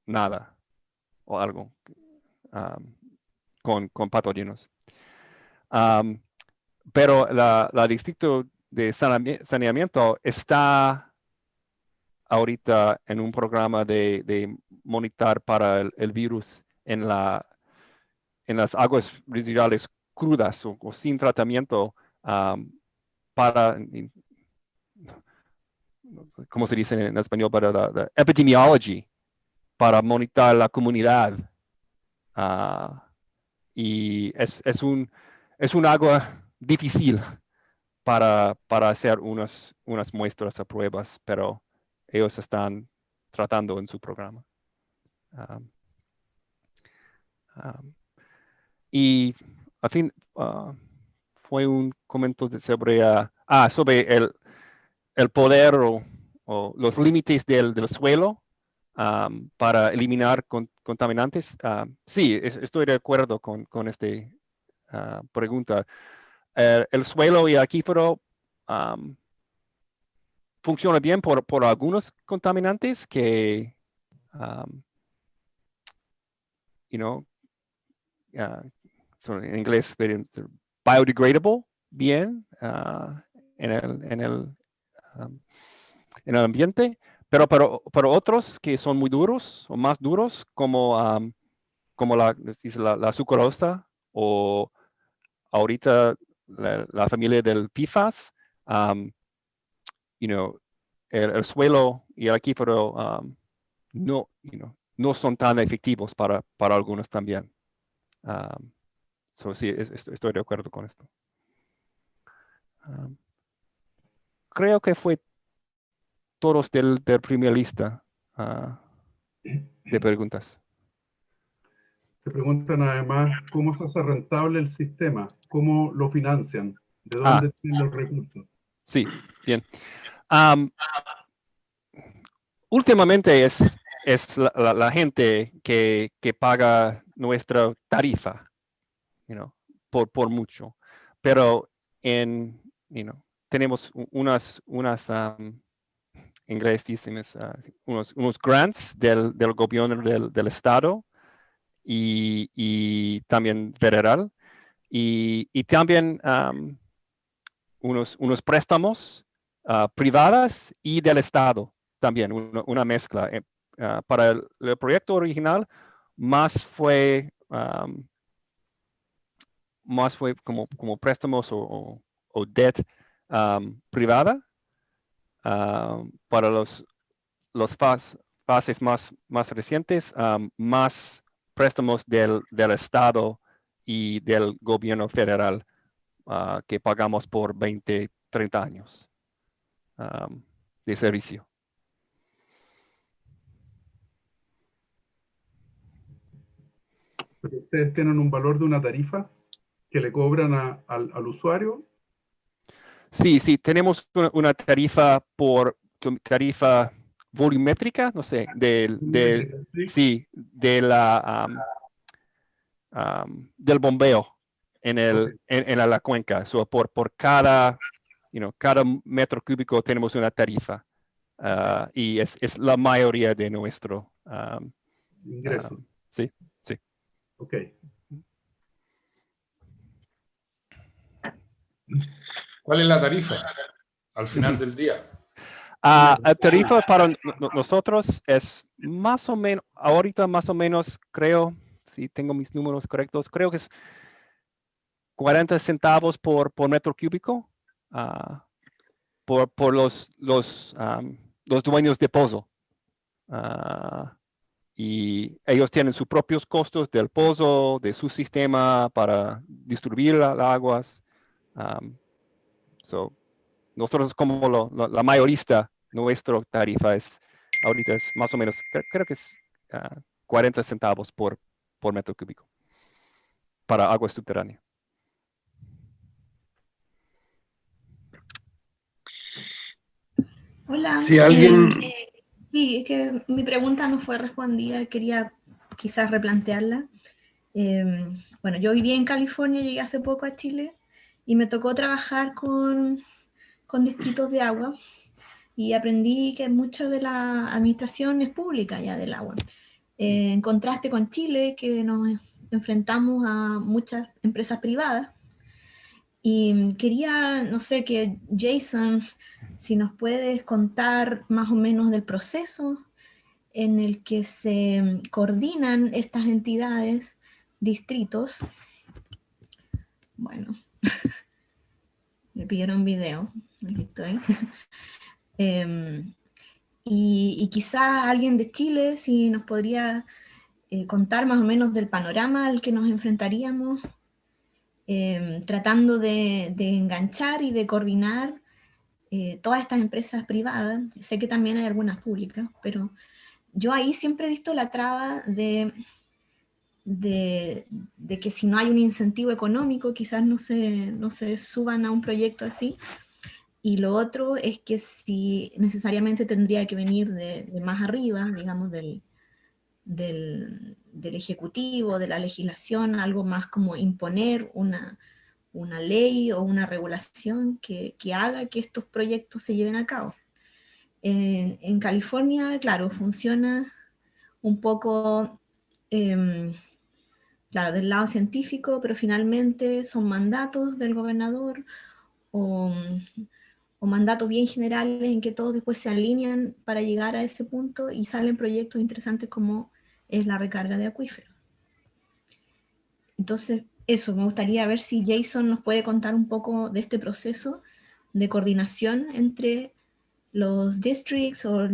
nada o algo con patógenos. Pero la distrito de saneamiento está ahorita en un programa de monitorar para el virus en las aguas residuales crudas o sin tratamiento para, ¿cómo se dice en español? Para la epidemiology, para monitorar la comunidad. Y es un agua difícil para hacer unas muestras a pruebas, pero ellos están tratando en su programa. Y al fin fue un comentario sobre el poder o los límites del suelo para eliminar contaminantes. Sí, estoy de acuerdo con esta pregunta. El suelo y el acuífero funciona bien por algunos contaminantes que, son en inglés biodegradable, bien en el ambiente, pero otros que son muy duros o más duros, como la sucrosa o ahorita la familia del PFAS, el suelo y el acuífero no son tan efectivos para algunos también. Sí, estoy de acuerdo con esto. Creo que fue todos del primer lista de preguntas. Se preguntan además cómo se hace rentable el sistema, cómo lo financian, de dónde tienen los recursos. Sí, bien. Últimamente es la gente que paga nuestra tarifa, por mucho. Pero tenemos unas en inglés dicen unos grants del gobierno del estado y también federal y también unos préstamos privadas y del estado también, una mezcla. Para el proyecto original más fue como préstamos o debt privada para los fases más recientes, más préstamos del Estado y del gobierno federal que pagamos por 20, 30 años de servicio. Pero ustedes tienen un valor de una tarifa que le cobran al usuario. Sí, tenemos una tarifa tarifa volumétrica, no sé, del bombeo en la cuenca. Por cada metro cúbico tenemos una tarifa y es la mayoría de nuestro ingreso. Sí. Ok. ¿Cuál es la tarifa al final del día? La tarifa para nosotros es más o menos, ahorita más o menos, creo, si tengo mis números correctos, creo que es 40 centavos por metro cúbico por los dueños de pozo. Y ellos tienen sus propios costos del pozo, de su sistema para distribuir las aguas. Nosotros como la mayorista, nuestra tarifa ahorita es más o menos, creo que es 40 centavos por metro cúbico para agua subterránea. Hola. Si alguien... Sí, es que mi pregunta no fue respondida, quería quizás replantearla. Bueno, yo viví en California, llegué hace poco a Chile y me tocó trabajar con distritos de agua y aprendí que mucha de la administración es pública ya del agua. En contraste con Chile, que nos enfrentamos a muchas empresas privadas. Y quería, no sé, que Jason, si nos puedes contar más o menos del proceso en el que se coordinan estas entidades, distritos. Bueno, me pidieron video, aquí estoy. Y quizás alguien de Chile, si nos podría contar más o menos del panorama al que nos enfrentaríamos, tratando de enganchar y de coordinar todas estas empresas privadas. Sé que también hay algunas públicas, pero yo ahí siempre he visto la traba de que si no hay un incentivo económico, quizás no se suban a un proyecto así. Y lo otro es que si necesariamente tendría que venir de más arriba, digamos, del ejecutivo, de la legislación, algo más como imponer una ley o una regulación que haga que estos proyectos se lleven a cabo. En California, claro, funciona un poco, claro, del lado científico, pero finalmente son mandatos del gobernador o mandatos bien generales en que todos después se alinean para llegar a ese punto y salen proyectos interesantes como es la recarga de acuíferos. Entonces, eso, me gustaría ver si Jason nos puede contar un poco de este proceso de coordinación entre los districts o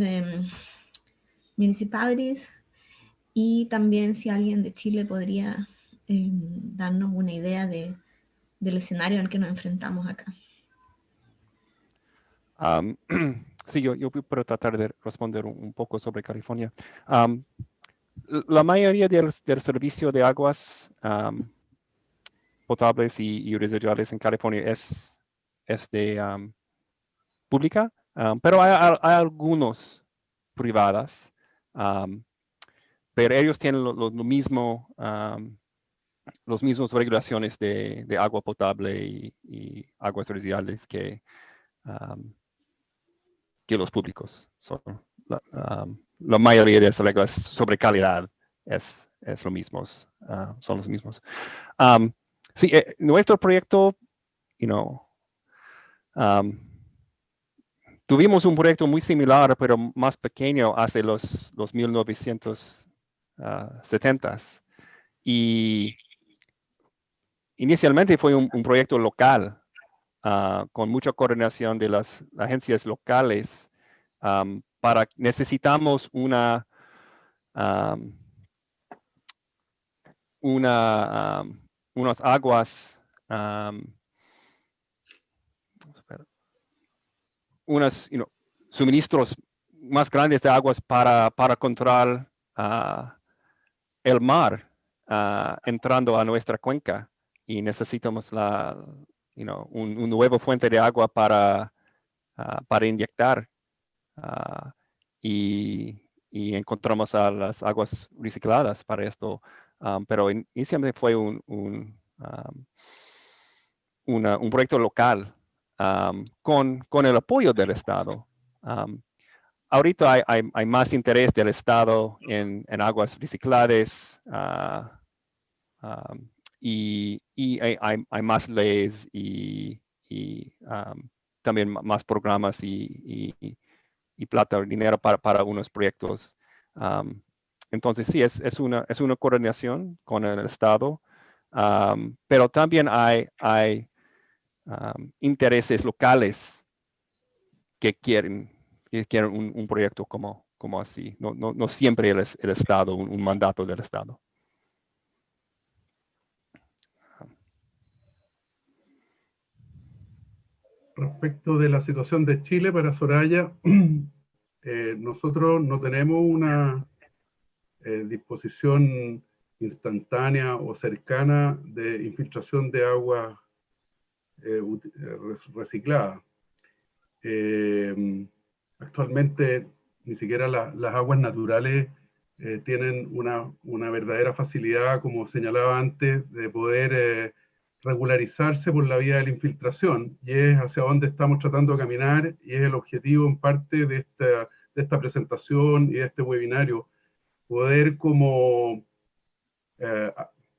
municipalities, y también si alguien de Chile podría darnos una idea del escenario al que nos enfrentamos acá. Sí, yo puedo tratar de responder un poco sobre California. La mayoría del servicio de aguas potables y residuales en California es de pública, pero hay algunos privadas, pero ellos tienen lo mismo, los mismos regulaciones de agua potable y aguas residuales que los públicos. La mayoría de estas reglas sobre calidad es lo mismo, son los mismos. Sí, nuestro proyecto, tuvimos un proyecto muy similar, pero más pequeño hace los 1970s. Y inicialmente fue un proyecto local, con mucha coordinación de las agencias locales. Necesitamos unas aguas, unos suministros más grandes de aguas para controlar el mar entrando a nuestra cuenca, y necesitamos un nuevo fuente de agua para inyectar, y encontramos a las aguas recicladas para esto, pero inicialmente fue un proyecto local, con el apoyo del Estado. Ahorita hay más interés del Estado en aguas recicladas, y hay más leyes y también más programas y plata o dinero para unos proyectos. Entonces sí, es una coordinación con el Estado, pero también hay intereses locales que quieren un proyecto como así. No siempre el Estado, un mandato del Estado. Respecto de la situación de Chile para Soraya, nosotros no tenemos una disposición instantánea o cercana de infiltración de agua reciclada. Actualmente ni siquiera las aguas naturales tienen una verdadera facilidad, como señalaba antes, de poder regularizarse por la vía de la infiltración, y es hacia donde estamos tratando de caminar, y es el objetivo en parte de esta presentación y de este webinario, poder como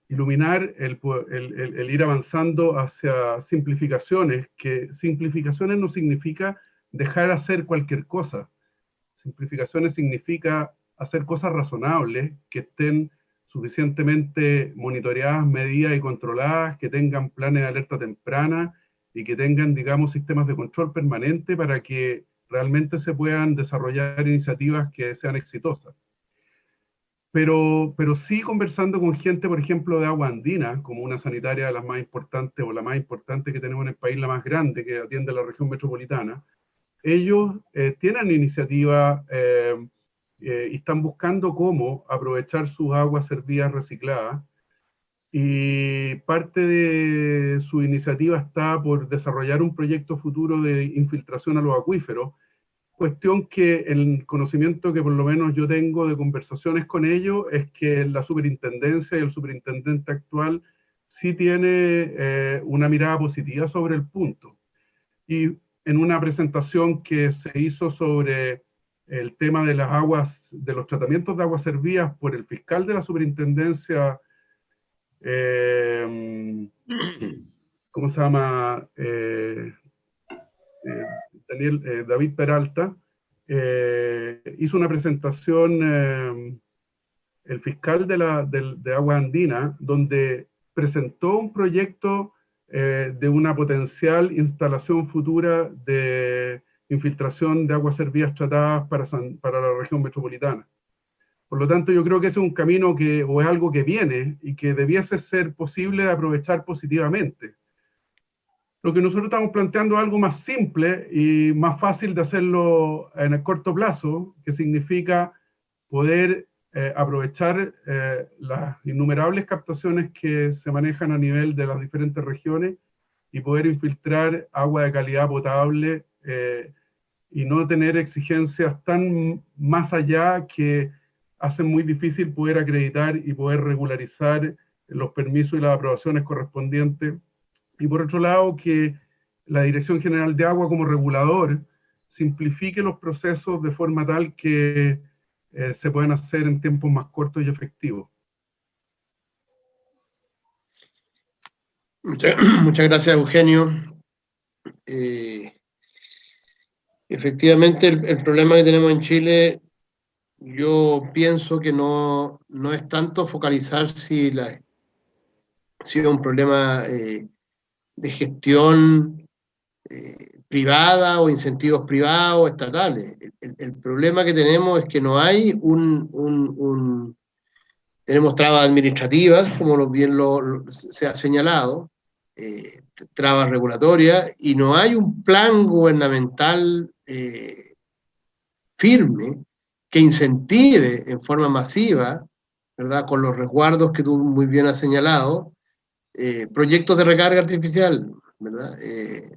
iluminar el ir avanzando hacia simplificaciones, que simplificaciones no significa dejar hacer cualquier cosa. Simplificaciones significa hacer cosas razonables, que estén suficientemente monitoreadas, medidas y controladas, que tengan planes de alerta temprana y que tengan, digamos, sistemas de control permanente para que realmente se puedan desarrollar iniciativas que sean exitosas. Pero sí conversando con gente, por ejemplo, de Agua Andina, como una sanitaria de las más importantes, o la más importante que tenemos en el país, la más grande, que atiende a la región metropolitana, ellos tienen iniciativas y están buscando cómo aprovechar sus aguas servidas recicladas, y parte de su iniciativa está por desarrollar un proyecto futuro de infiltración a los acuíferos, cuestión que el conocimiento que por lo menos yo tengo de conversaciones con ellos es que la superintendencia y el superintendente actual sí tiene una mirada positiva sobre el punto. Y en una presentación que se hizo sobre el tema de las aguas, de los tratamientos de aguas servidas por el fiscal de la superintendencia, ¿cómo se llama? David Peralta, hizo una presentación el fiscal de Agua Andina, donde presentó un proyecto de una potencial instalación futura de infiltración de aguas servidas tratadas para la región metropolitana. Por lo tanto, yo creo que ese es un camino o es algo que viene y que debiese ser posible de aprovechar positivamente. Lo que nosotros estamos planteando es algo más simple y más fácil de hacerlo en el corto plazo, que significa poder aprovechar las innumerables captaciones que se manejan a nivel de las diferentes regiones y poder infiltrar agua de calidad potable y no tener exigencias tan más allá que hacen muy difícil poder acreditar y poder regularizar los permisos y las aprobaciones correspondientes. Y por otro lado, que la Dirección General de Agua como regulador simplifique los procesos de forma tal que se puedan hacer en tiempos más cortos y efectivos. Muchas gracias, Eugenio. Efectivamente, el problema que tenemos en Chile, yo pienso que no es tanto focalizar si es un problema de gestión privada o incentivos privados, estatales. El problema que tenemos es que no hay tenemos trabas administrativas, como bien se ha señalado, trabas regulatorias, y no hay un plan gubernamental firme que incentive en forma masiva, ¿verdad?, con los resguardos que tú muy bien has señalado, proyectos de recarga artificial, ¿verdad?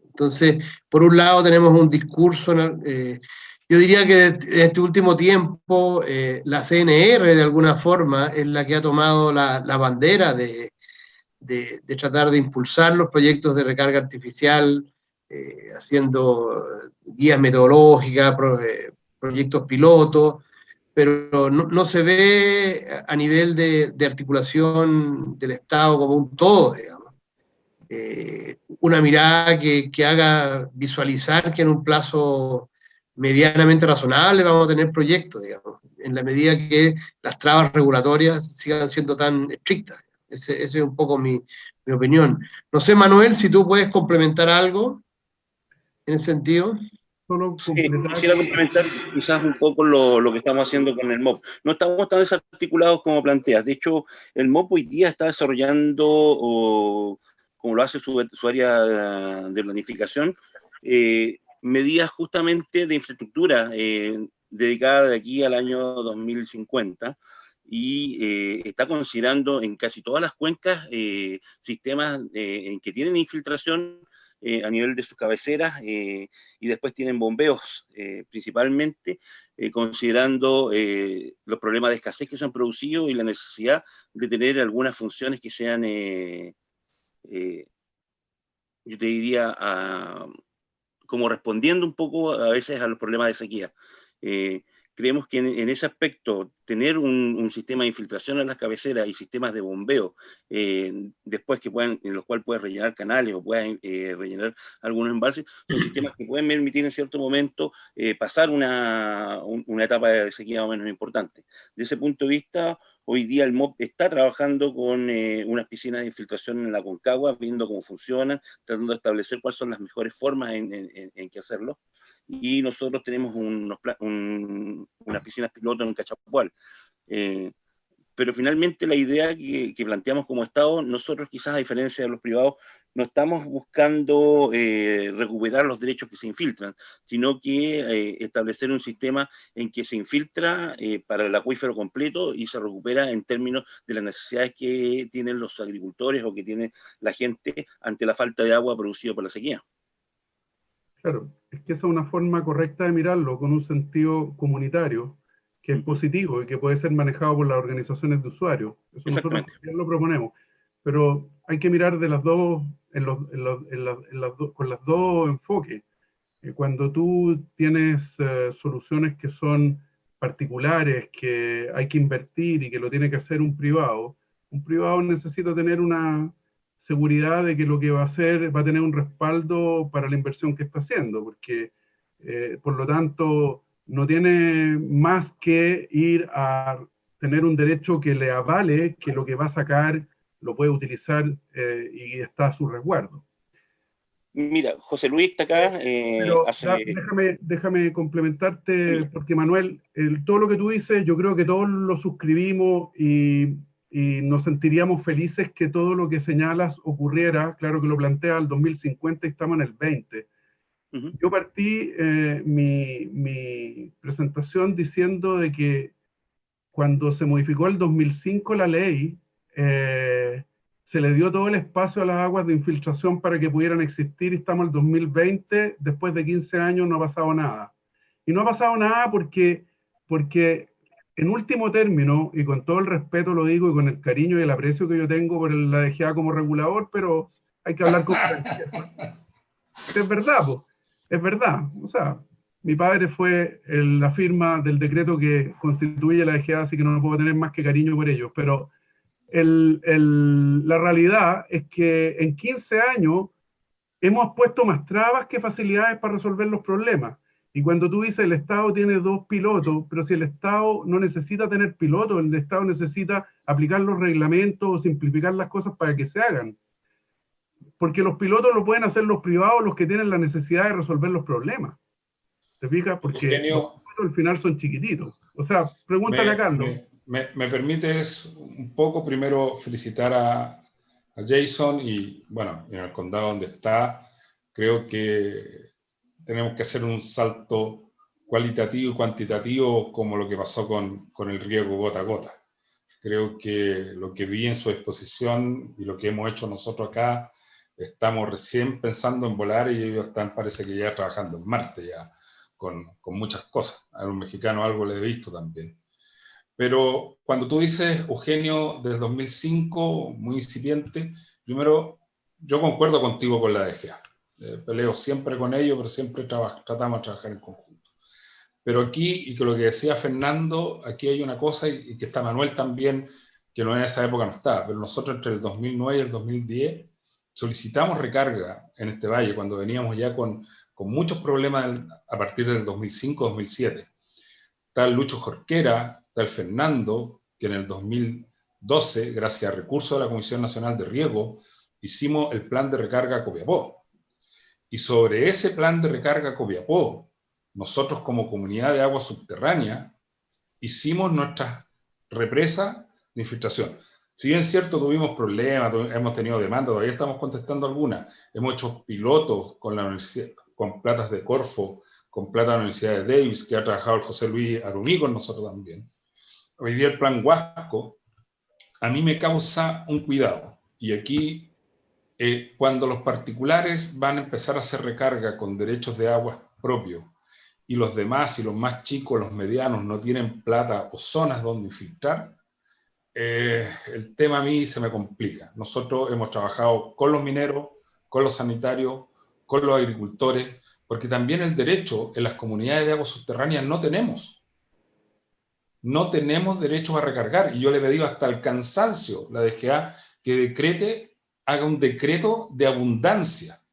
Entonces, por un lado tenemos un discurso, yo diría que en este último tiempo la CNR de alguna forma es la que ha tomado la bandera de tratar de impulsar los proyectos de recarga artificial, haciendo guías metodológicas, proyectos pilotos, pero no se ve a nivel de articulación del Estado como un todo, digamos. Una mirada que haga visualizar que en un plazo medianamente razonable vamos a tener proyectos, digamos, en la medida que las trabas regulatorias sigan siendo tan estrictas. Esa es un poco mi opinión. No sé, Manuel, si tú puedes complementar algo en ese sentido. Sí, quisiera complementar quizás un poco lo que estamos haciendo con el MOP. No estamos tan desarticulados como planteas. De hecho, el MOP hoy día está desarrollando, como lo hace su área de planificación, medidas justamente de infraestructura dedicada de aquí al año 2050, y está considerando en casi todas las cuencas sistemas que tienen infiltración a nivel de sus cabeceras, y después tienen bombeos, principalmente, considerando los problemas de escasez que se han producido y la necesidad de tener algunas funciones que sean, yo te diría, como respondiendo un poco a veces a los problemas de sequía. Creemos que en ese aspecto, tener un sistema de infiltración en las cabeceras y sistemas de bombeo, después en los cuales puedes rellenar canales o puedes rellenar algunos embalses, son sistemas que pueden permitir en cierto momento pasar una etapa de sequía más o menos importante. De ese punto de vista, hoy día el MOP está trabajando con unas piscinas de infiltración en la Concagua, viendo cómo funcionan, tratando de establecer cuáles son las mejores formas en que hacerlo. Y nosotros tenemos unas piscinas piloto en Cachapual. Pero finalmente la idea que planteamos como Estado, nosotros quizás a diferencia de los privados, no estamos buscando recuperar los derechos que se infiltran, sino que establecer un sistema en que se infiltra para el acuífero completo y se recupera en términos de las necesidades que tienen los agricultores o que tiene la gente ante la falta de agua producida por la sequía. Claro, es que esa es una forma correcta de mirarlo, con un sentido comunitario, que es positivo y que puede ser manejado por las organizaciones de usuarios. Eso nosotros también lo proponemos. Pero hay que mirar de las dos, con los dos enfoques. Cuando tú tienes soluciones que son particulares, que hay que invertir y que lo tiene que hacer un privado necesita tener una seguridad de que lo que va a hacer va a tener un respaldo para la inversión que está haciendo, porque por lo tanto no tiene más que ir a tener un derecho que le avale que lo que va a sacar lo puede utilizar y está a su resguardo. Mira, José Luis está acá. Déjame complementarte, porque Manuel, todo lo que tú dices, yo creo que todos lo suscribimos y nos sentiríamos felices que todo lo que señalas ocurriera. Claro que lo plantea al 2050 y estamos en el 20. Yo partí mi presentación diciendo de que cuando se modificó el 2005 la ley, se le dio todo el espacio a las aguas de infiltración para que pudieran existir, y estamos en el 2020, después de 15 años no ha pasado nada. Y no ha pasado nada porque en último término, y con todo el respeto lo digo, y con el cariño y el aprecio que yo tengo por la DGA como regulador, pero hay que hablar con es verdad, pues, es verdad. O sea, mi padre fue la firma del decreto que constituye la DGA, así que no puedo tener más que cariño por ellos, pero la realidad es que en 15 años hemos puesto más trabas que facilidades para resolver los problemas. Y cuando tú dices el Estado tiene 2 pilotos, pero si el Estado no necesita tener pilotos, el Estado necesita aplicar los reglamentos o simplificar las cosas para que se hagan. Porque los pilotos lo pueden hacer los privados, los que tienen la necesidad de resolver los problemas. ¿Te fijas? Porque los pilotos al final son chiquititos. O sea, pregúntale a Carlos. Me permites un poco primero felicitar a Jason y, bueno, en el condado donde está, creo que tenemos que hacer un salto cualitativo y cuantitativo como lo que pasó con el riego gota a gota. Creo que lo que vi en su exposición y lo que hemos hecho nosotros acá, estamos recién pensando en volar y ellos están, parece que ya trabajando en Marte ya, con muchas cosas. A los mexicanos algo les he visto también. Pero cuando tú dices, Eugenio, del 2005, muy incipiente, primero, yo concuerdo contigo con la DGA. Peleo siempre con ellos, pero siempre tratamos de trabajar en conjunto. Pero aquí, y que lo que decía Fernando, aquí hay una cosa, y que está Manuel también, que no en esa época no estaba, pero nosotros entre el 2009 y el 2010 solicitamos recarga en este valle, cuando veníamos ya con muchos problemas a partir del 2005-2007. Está el Lucho Jorquera, está el Fernando, que en el 2012, gracias a recursos de la Comisión Nacional de Riego, hicimos el plan de recarga Copiapó. Y sobre ese plan de recarga Copiapó, nosotros como comunidad de agua subterránea, hicimos nuestras represas de infiltración. Si bien es cierto, tuvimos problemas, hemos tenido demandas, todavía estamos contestando algunas. Hemos hecho pilotos con la universidad, con platas de Corfo, con plata de la Universidad de Davis, que ha trabajado el José Luis Arumí con nosotros también. Hoy día el plan Huasco, a mí me causa un cuidado. Y aquí cuando los particulares van a empezar a hacer recarga con derechos de agua propios y los demás, y los más chicos, los medianos, no tienen plata o zonas donde infiltrar, el tema a mí se me complica. Nosotros hemos trabajado con los mineros, con los sanitarios, con los agricultores, porque también el derecho en las comunidades de aguas subterráneas no tenemos. No tenemos derecho a recargar, y yo le he pedido hasta el cansancio, la DGA, que haga un decreto de abundancia,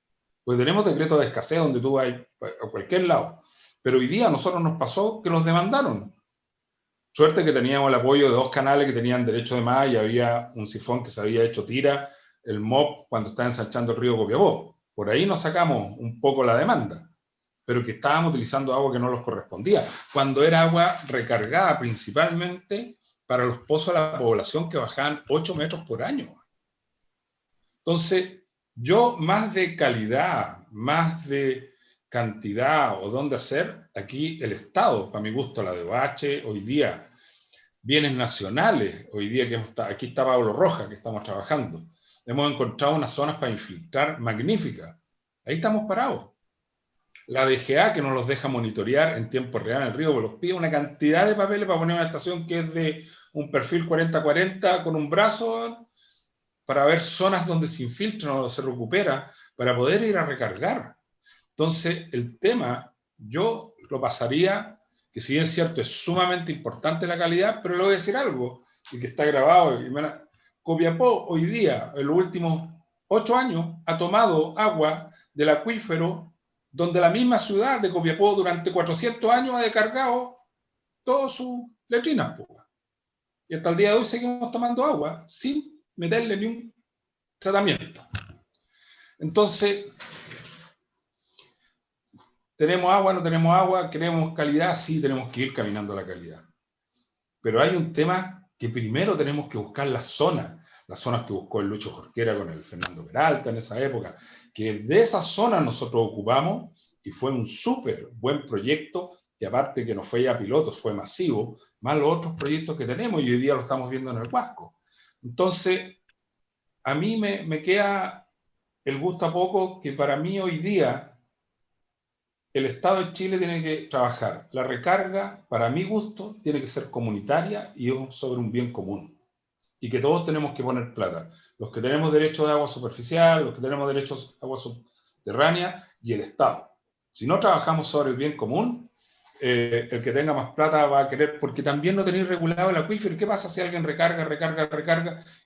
porque tenemos decretos de escasez donde tú vas a cualquier lado, pero hoy día a nosotros nos pasó que nos demandaron. Suerte que teníamos el apoyo de 2 canales que tenían derecho de más, y había un sifón que se había hecho tira, el MOP, cuando estaba ensanchando el río Copiapó. Por ahí nos sacamos un poco la demanda, pero que estábamos utilizando agua que no nos correspondía, cuando era agua recargada principalmente para los pozos de la población que bajaban 8 metros por año. Entonces, yo más de calidad, más de cantidad o dónde hacer, aquí el Estado, para mi gusto, la DOH, hoy día, bienes nacionales, hoy día que aquí está Pablo Roja, que estamos trabajando, hemos encontrado unas zonas para infiltrar magníficas, ahí estamos parados. La DGA, que nos los deja monitorear en tiempo real en el río, nos pide una cantidad de papeles para poner una estación que es de un perfil 40-40 con un brazo, para ver zonas donde se infiltra o se recupera, para poder ir a recargar. Entonces, el tema, yo lo pasaría, que si bien es cierto, es sumamente importante la calidad, pero le voy a decir algo, y que está grabado. Copiapó hoy día, en los últimos 8 años, ha tomado agua del acuífero, donde la misma ciudad de Copiapó durante 400 años ha descargado todas sus letrinas. Y hasta el día de hoy seguimos tomando agua sin meterle ni un tratamiento. Entonces, ¿tenemos agua? ¿No tenemos agua? ¿Queremos calidad? Sí, tenemos que ir caminando a la calidad. Pero hay un tema que primero tenemos que buscar las zonas que buscó el Lucho Jorquera con el Fernando Peralta en esa época, que de esas zonas nosotros ocupamos, y fue un súper buen proyecto, que aparte que no fue ya pilotos, fue masivo, más los otros proyectos que tenemos, y hoy día lo estamos viendo en el Huasco. Entonces, a mí me queda el gusto a poco que para mí hoy día el Estado de Chile tiene que trabajar. La recarga, para mi gusto, tiene que ser comunitaria y sobre un bien común. Y que todos tenemos que poner plata. Los que tenemos derecho de agua superficial, los que tenemos derechos de agua subterránea y el Estado. Si no trabajamos sobre el bien común, el que tenga más plata va a querer, porque también no tenéis regulado el acuífero. ¿Qué pasa si alguien recarga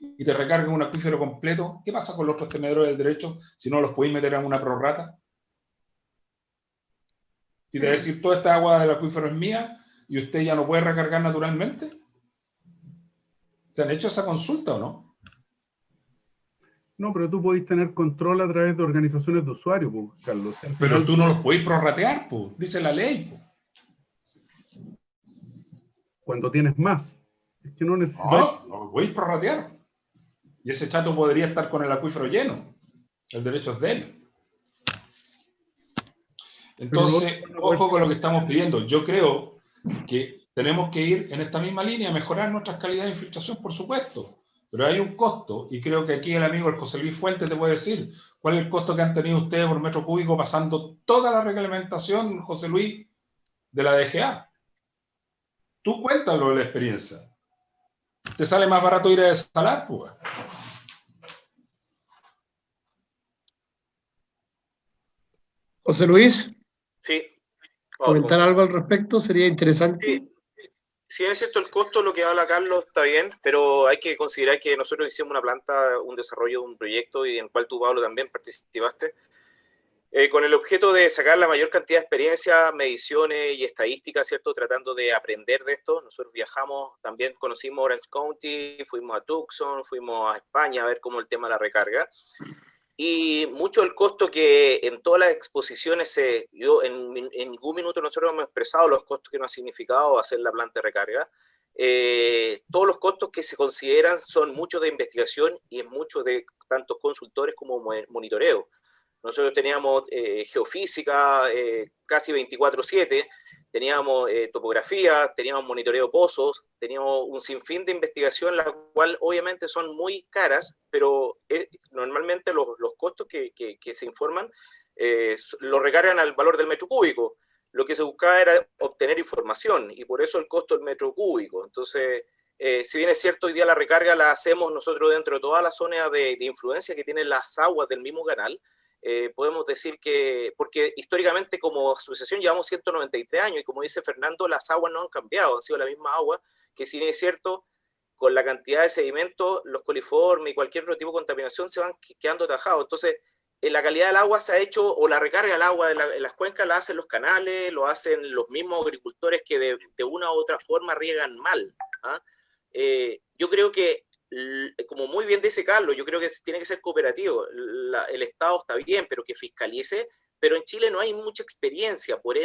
y te recarga un acuífero completo? ¿Qué pasa con los otros tenedores del derecho si no los podéis meter en una prorrata? Y te va a decir, toda esta agua del acuífero es mía y usted ya no puede recargar naturalmente. ¿Se han hecho esa consulta o no? No, pero tú podés tener control a través de organizaciones de usuarios, Carlos. Pero tú no los podés prorratear, dice la ley. Cuando tienes más. Es que no necesitas... No lo podéis prorratear. Y ese chato podría estar con el acuífero lleno. El derecho es de él. Entonces, ojo con lo que estamos pidiendo. Yo creo que tenemos que ir en esta misma línea, mejorar nuestras calidades de infiltración, por supuesto. Pero hay un costo, y creo que aquí el amigo el José Luis Fuentes te puede decir cuál es el costo que han tenido ustedes por metro cúbico pasando toda la reglamentación, José Luis, de la DGA. Tú cuéntalo de la experiencia. ¿Te sale más barato ir a desalar, pues? José Luis. Sí. ¿Comentar algo al respecto? Sería interesante. Sí. Si es cierto el costo, lo que habla Carlos está bien, pero hay que considerar que nosotros hicimos una planta, un desarrollo de un proyecto y en el cual tú, Pablo, también participaste, con el objeto de sacar la mayor cantidad de experiencia, mediciones y estadísticas, ¿cierto? Tratando de aprender de esto. Nosotros viajamos, también conocimos Orange County, fuimos a Tucson, fuimos a España a ver cómo el tema de la recarga. Y mucho el costo que en todas las exposiciones, yo en ningún minuto nosotros hemos expresado los costos que nos ha significado hacer la planta de recarga. Todos los costos que se consideran son muchos de investigación y es mucho de tantos consultores como monitoreo. Nosotros teníamos geofísica casi 24/7, teníamos topografía, teníamos monitoreo pozos, teníamos un sinfín de investigación, las cuales obviamente son muy caras, pero normalmente los costos que se informan, lo recargan al valor del metro cúbico. Lo que se buscaba era obtener información, y por eso el costo del metro cúbico. Entonces, si bien es cierto, hoy día la recarga la hacemos nosotros dentro de toda la zona de influencia que tienen las aguas del mismo canal, podemos decir que, porque históricamente como asociación llevamos 193 años, y como dice Fernando, las aguas no han cambiado, han sido la misma agua, que si bien es cierto, con la cantidad de sedimentos, los coliformes y cualquier otro tipo de contaminación se van quedando atajados. Entonces, la calidad del agua se ha hecho, o la recarga del agua en las cuencas la hacen los canales, lo hacen los mismos agricultores que de una u otra forma riegan mal. ¿Ah? Yo creo que, como muy bien dice Carlos, yo creo que tiene que ser cooperativo. El Estado está bien, pero que fiscalice, pero en Chile no hay mucha experiencia, por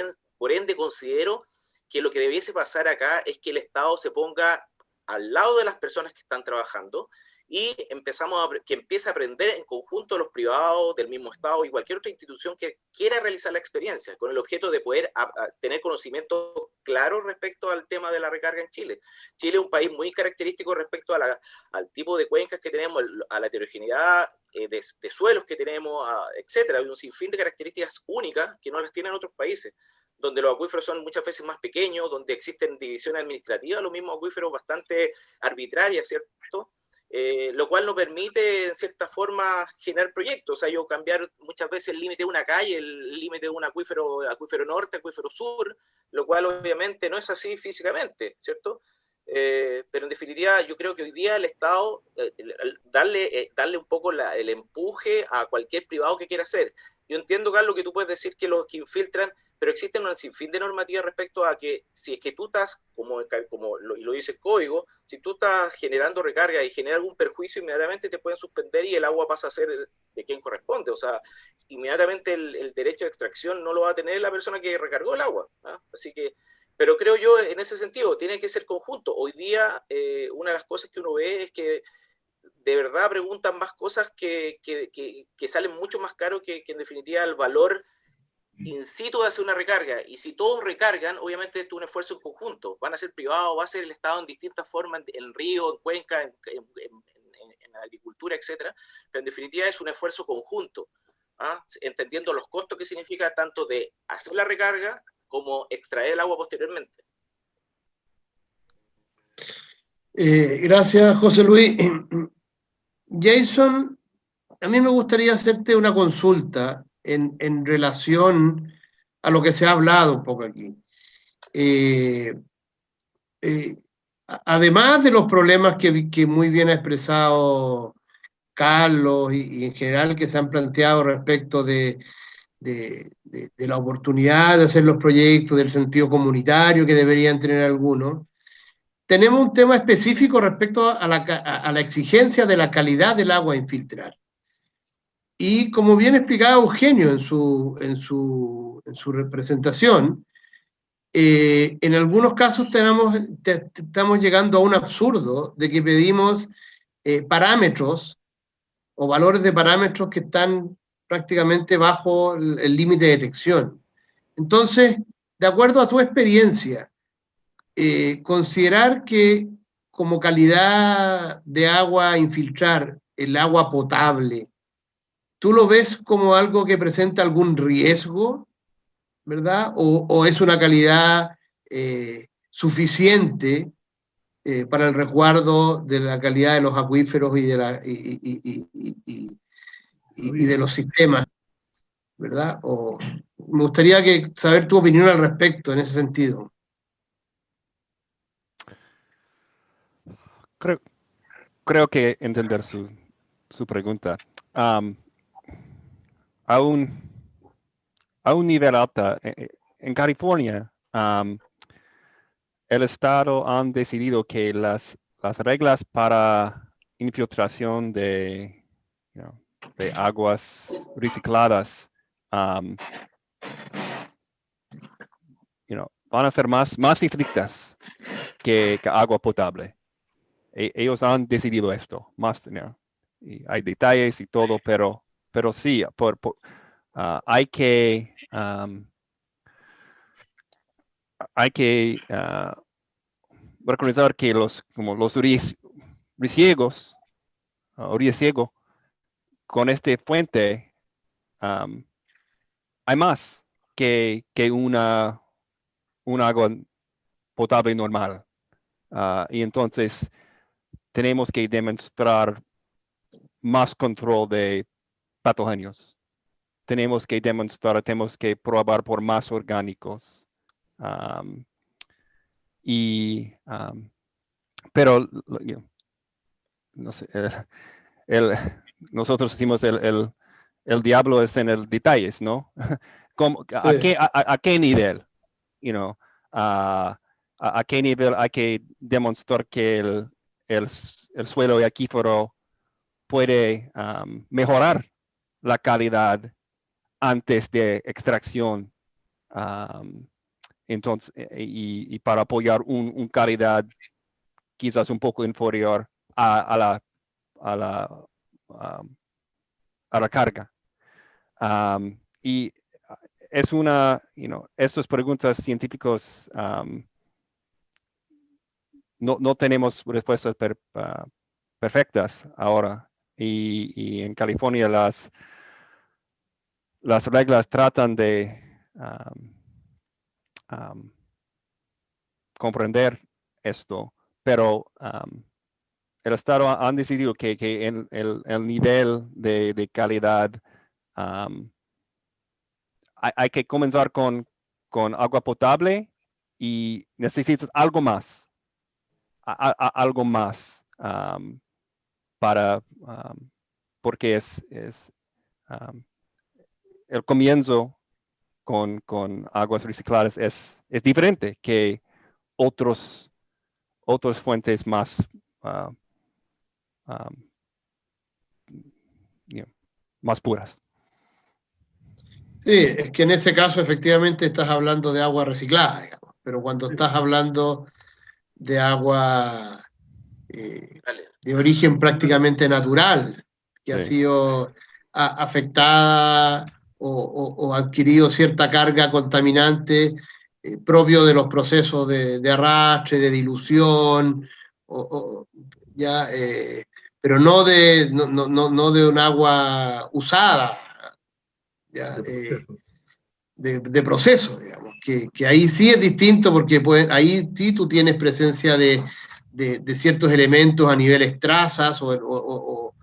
ende considero que lo que debiese pasar acá es que el Estado se ponga al lado de las personas que están trabajando y que empiece a aprender en conjunto los privados, del mismo Estado y cualquier otra institución que quiera realizar la experiencia, con el objeto de poder tener conocimiento claro respecto al tema de la recarga en Chile. Chile es un país muy característico respecto al tipo de cuencas que tenemos, a la heterogeneidad de suelos que tenemos, etcétera. Hay un sinfín de características únicas que no las tienen otros países, donde los acuíferos son muchas veces más pequeños, donde existen divisiones administrativas, los mismos acuíferos bastante arbitrarias, ¿cierto? Lo cual no permite, en cierta forma, generar proyectos. O sea, yo cambiar muchas veces el límite de una calle, el límite de un acuífero norte, acuífero sur, lo cual obviamente no es así físicamente, ¿cierto? Pero en definitiva, yo creo que hoy día el Estado, darle un poco el empuje a cualquier privado que quiera hacer. Yo entiendo, Carlos, que tú puedes decir que los que infiltran, pero existen un sinfín de normativas respecto a que si es que tú estás, lo dice el código, si tú estás generando recarga y genera algún perjuicio, inmediatamente te pueden suspender y el agua pasa a ser de quien corresponde. O sea, inmediatamente el derecho de extracción no lo va a tener la persona que recargó el agua. ¿Ah? Así que, pero creo yo, en ese sentido, tiene que ser conjunto. Hoy día, una de las cosas que uno ve es que de verdad preguntan más cosas que salen mucho más caro que en definitiva el valor in situ de hacer una recarga. Y si todos recargan, obviamente esto es un esfuerzo en conjunto. Van a ser privados, va a ser el Estado en distintas formas, en río, en cuenca, en agricultura, etcétera. Pero en definitiva es un esfuerzo conjunto, ¿ah? Entendiendo los costos que significa tanto de hacer la recarga como extraer el agua posteriormente. Gracias, José Luis. Jason, a mí me gustaría hacerte una consulta en relación a lo que se ha hablado un poco aquí. Además de los problemas que muy bien ha expresado Carlos y en general que se han planteado respecto de la oportunidad de hacer los proyectos, del sentido comunitario que deberían tener algunos, tenemos un tema específico respecto a la exigencia de la calidad del agua a infiltrar. Y como bien explicaba Eugenio en su representación, en algunos casos estamos llegando a un absurdo de que pedimos parámetros o valores de parámetros que están prácticamente bajo el límite de detección. Entonces, de acuerdo a tu experiencia, considerar que como calidad de agua a infiltrar, el agua potable, ¿tú lo ves como algo que presenta algún riesgo, verdad? ¿O es una calidad suficiente para el resguardo de la calidad de los acuíferos y de los sistemas, ¿verdad? Me gustaría saber tu opinión al respecto en ese sentido. Creo que entender su pregunta. A un nivel alto, en California, el Estado ha decidido que las reglas para infiltración de aguas recicladas van a ser más estrictas que agua potable. Ellos han decidido esto, y hay detalles y todo, pero sí, hay que reconocer que los riesgos con este fuente hay más que un agua potable normal. Y entonces tenemos que demostrar más control de patógenos. Tenemos que probar por más orgánicos. Pero, no sé, nosotros decimos el diablo es en el detalles, ¿no? ¿A qué nivel? ¿A qué nivel hay que demostrar que el suelo acuífero puede mejorar la calidad antes de extracción? Entonces, y para apoyar una calidad quizás un poco inferior a la carga. Y es estas preguntas científicas no tenemos respuestas perfectas ahora. Y en California las reglas tratan de comprender esto, pero el Estado han decidido que en el nivel de calidad hay que comenzar con agua potable y necesitas algo más, algo más porque es el comienzo con aguas recicladas es diferente que otras fuentes más más puras. Sí, es que en ese caso efectivamente estás hablando de agua reciclada, digamos, pero cuando estás hablando de agua de origen prácticamente natural, que ha sido afectada o adquirido cierta carga contaminante propio de los procesos de arrastre, de dilución, pero no de un agua usada, ¿ya? De proceso, digamos, que ahí sí es distinto porque ahí sí tú tienes presencia de ciertos elementos a niveles trazas o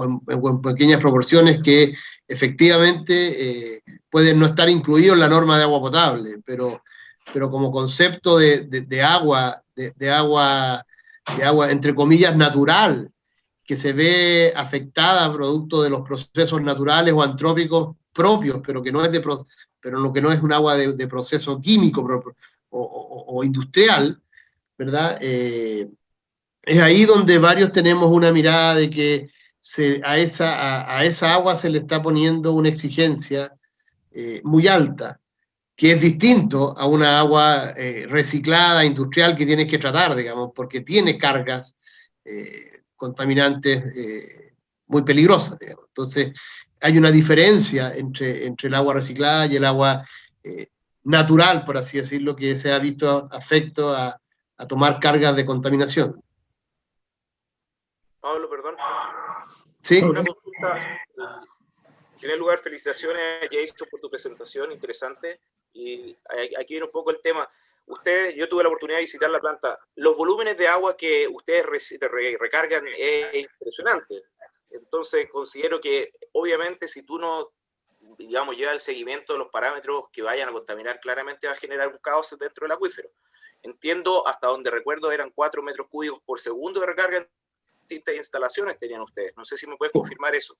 en pequeñas proporciones que efectivamente pueden no estar incluidos en la norma de agua potable, pero como concepto de agua entre comillas natural, que se ve afectada producto de los procesos naturales o antrópicos propios, pero que no es pero lo que no es un agua de proceso químico o industrial, ¿verdad? Es ahí donde varios tenemos una mirada de que a esa agua se le está poniendo una exigencia muy alta, que es distinto a una agua reciclada, industrial, que tienes que tratar, digamos, porque tiene cargas contaminantes muy peligrosas, digamos. Entonces, hay una diferencia entre el agua reciclada y el agua natural, por así decirlo, que se ha visto afecto a tomar cargas de contaminación. Pablo, perdón. Sí. Una consulta. En primer lugar, felicitaciones a Jason por tu presentación, interesante. Y aquí viene un poco el tema. Yo tuve la oportunidad de visitar la planta. Los volúmenes de agua que ustedes recargan es impresionante. Entonces, considero que, obviamente, si tú no, digamos, llevas el seguimiento de los parámetros que vayan a contaminar, claramente va a generar un caos dentro del acuífero. Entiendo, hasta donde recuerdo, eran 4 metros cúbicos por segundo de recarga en distintas instalaciones tenían ustedes. No sé si me puedes confirmar eso.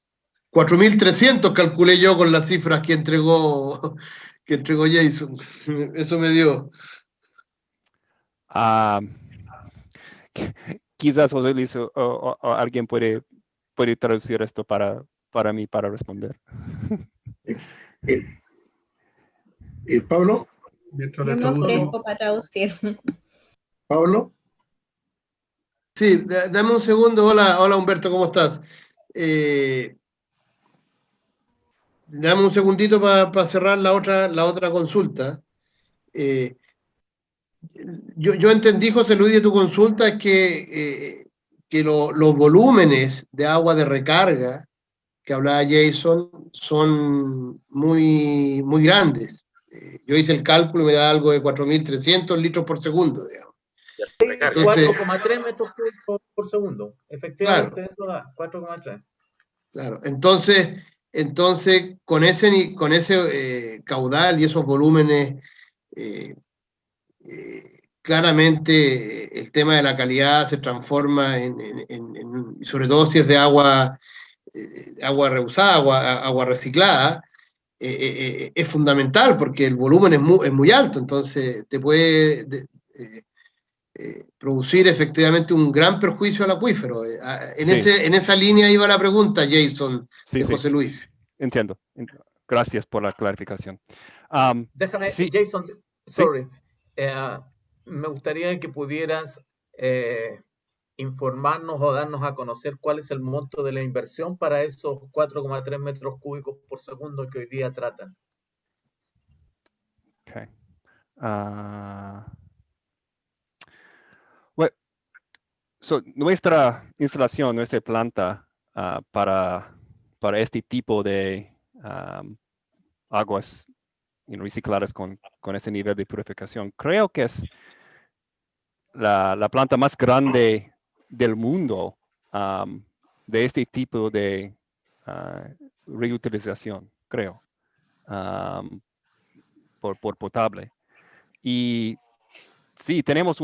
4.300 calculé yo con las cifras que entregó Jason. Eso me dio. Quizás José Luis o alguien puede traducir esto para mí para responder. Pablo. Yo no ofrezco para traducir. Pablo. Sí, dame un segundo. Hola Humberto, ¿cómo estás? Dame un segundito para cerrar la otra consulta. Yo entendí, José Luis, de tu consulta que los volúmenes de agua de recarga que hablaba Jason son muy, muy grandes. Yo hice el cálculo y me da algo de 4.300 litros por segundo, digamos. Entonces, 4,3 metros cúbicos por segundo. Efectivamente, claro, eso da 4,3. Claro, entonces con ese caudal y esos volúmenes, claramente el tema de la calidad se transforma sobre todo si es de agua reusada, agua reciclada, es fundamental porque el volumen es muy alto, entonces te puede producir efectivamente un gran perjuicio al acuífero. En esa línea iba la pregunta, Jason, de José Luis. Entiendo. Gracias por la clarificación. Déjame, Jason, sorry. Me gustaría que pudieras informarnos o darnos a conocer cuál es el monto de la inversión para esos 4,3 metros cúbicos por segundo que hoy día tratan. Okay. Well, nuestra instalación, nuestra planta para este tipo de aguas recicladas con ese nivel de purificación, creo que es la planta más grande del mundo de este tipo de reutilización, creo, por potable. Y sí, tenemos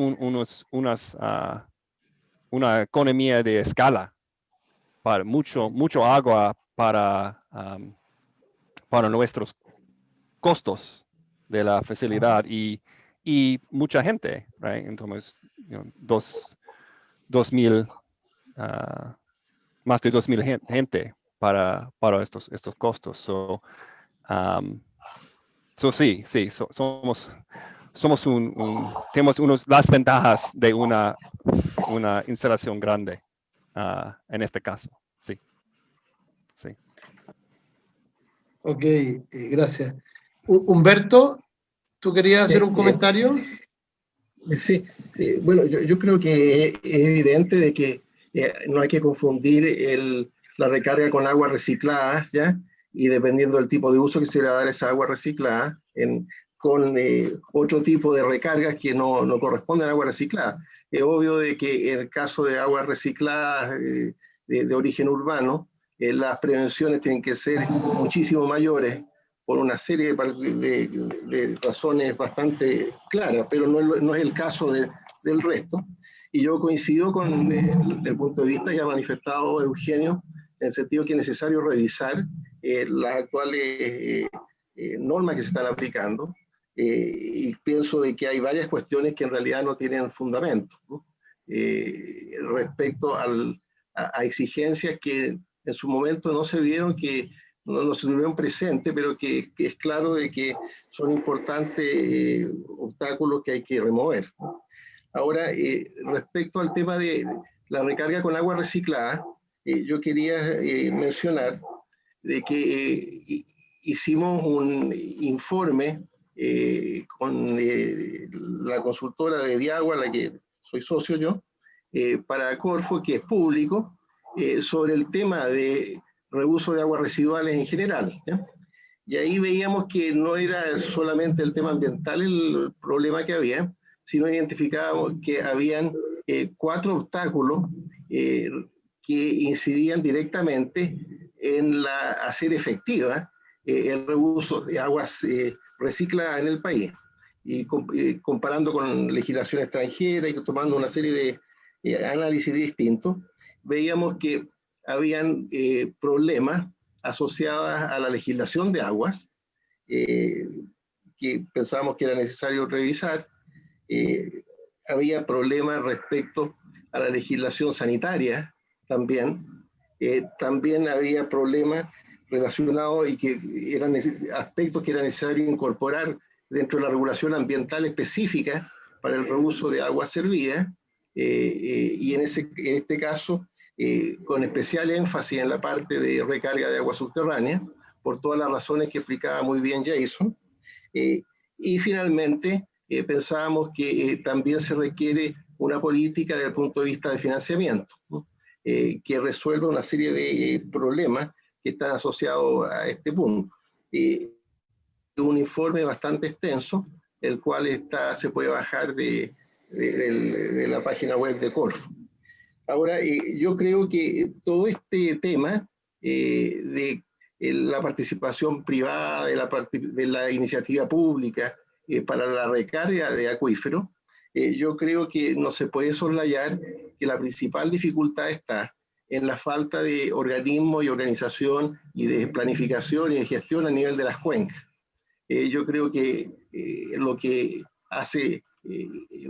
una economía de escala para mucho agua para nuestros costos de la facilidad y mucha gente, right? Entonces, más de 2,000 gente para estos costos. Tenemos las ventajas de una instalación grande en este caso. Sí. Ok, gracias. Humberto, ¿tú querías hacer un comentario? Sí. Bueno, yo creo que es evidente de que no hay que confundir la recarga con agua reciclada, ¿ya? Y dependiendo del tipo de uso que se le va a dar a esa agua reciclada, con otro tipo de recargas que no corresponden a agua reciclada. Es obvio de que en el caso de aguas recicladas de origen urbano, las prevenciones tienen que ser muchísimo mayores por una serie de razones bastante claras, pero no es el caso del resto. Y yo coincido con el punto de vista que ha manifestado Eugenio, en el sentido que es necesario revisar las actuales normas que se están aplicando, y pienso de que hay varias cuestiones que en realidad no tienen fundamento, ¿no? Respecto a exigencias que en su momento no se vieron, que no se tuvieron presente, pero que es claro de que son importantes obstáculos que hay que remover, ¿no? Ahora, respecto al tema de la recarga con agua reciclada, yo quería mencionar de que hicimos un informe con la consultora de Diagua, la que soy socio yo, para Corfo, que es público, sobre el tema de reuso de aguas residuales en general, ¿ya? Y ahí veíamos que no era solamente el tema ambiental el problema que había, sino identificábamos que habían 4 obstáculos que incidían directamente en hacer efectiva el reuso de aguas recicladas en el país. Y comparando con legislación extranjera y tomando una serie de análisis distintos, veíamos que habían problemas asociados a la legislación de aguas, que pensábamos que era necesario revisar. Había problemas respecto a la legislación sanitaria también. También había problemas relacionados y que eran aspectos que era necesario incorporar dentro de la regulación ambiental específica para el reuso de aguas servidas, y en este caso con especial énfasis en la parte de recarga de agua subterránea, por todas las razones que explicaba muy bien Jason. Y finalmente pensábamos que también se requiere una política desde el punto de vista de financiamiento, ¿no? Que resuelva una serie de problemas que están asociados a este punto. Un informe bastante extenso, el cual se puede bajar de la página web de Corfo. Ahora, yo creo que todo este tema de la participación privada, de la iniciativa pública para la recarga de acuíferos, yo creo que no se puede soslayar que la principal dificultad está en la falta de organismo y organización y de planificación y de gestión a nivel de las cuencas. Yo creo que lo que hace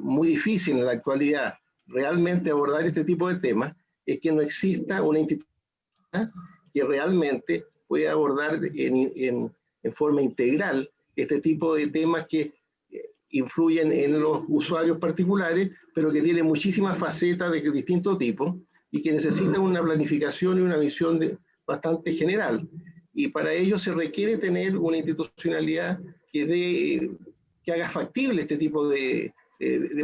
muy difícil en la actualidad realmente abordar este tipo de temas es que no exista una institución que realmente pueda abordar en forma integral este tipo de temas que influyen en los usuarios particulares, pero que tienen muchísimas facetas de distintos tipos y que necesitan una planificación y una visión bastante general. Y para ello se requiere tener una institucionalidad que haga factible este tipo de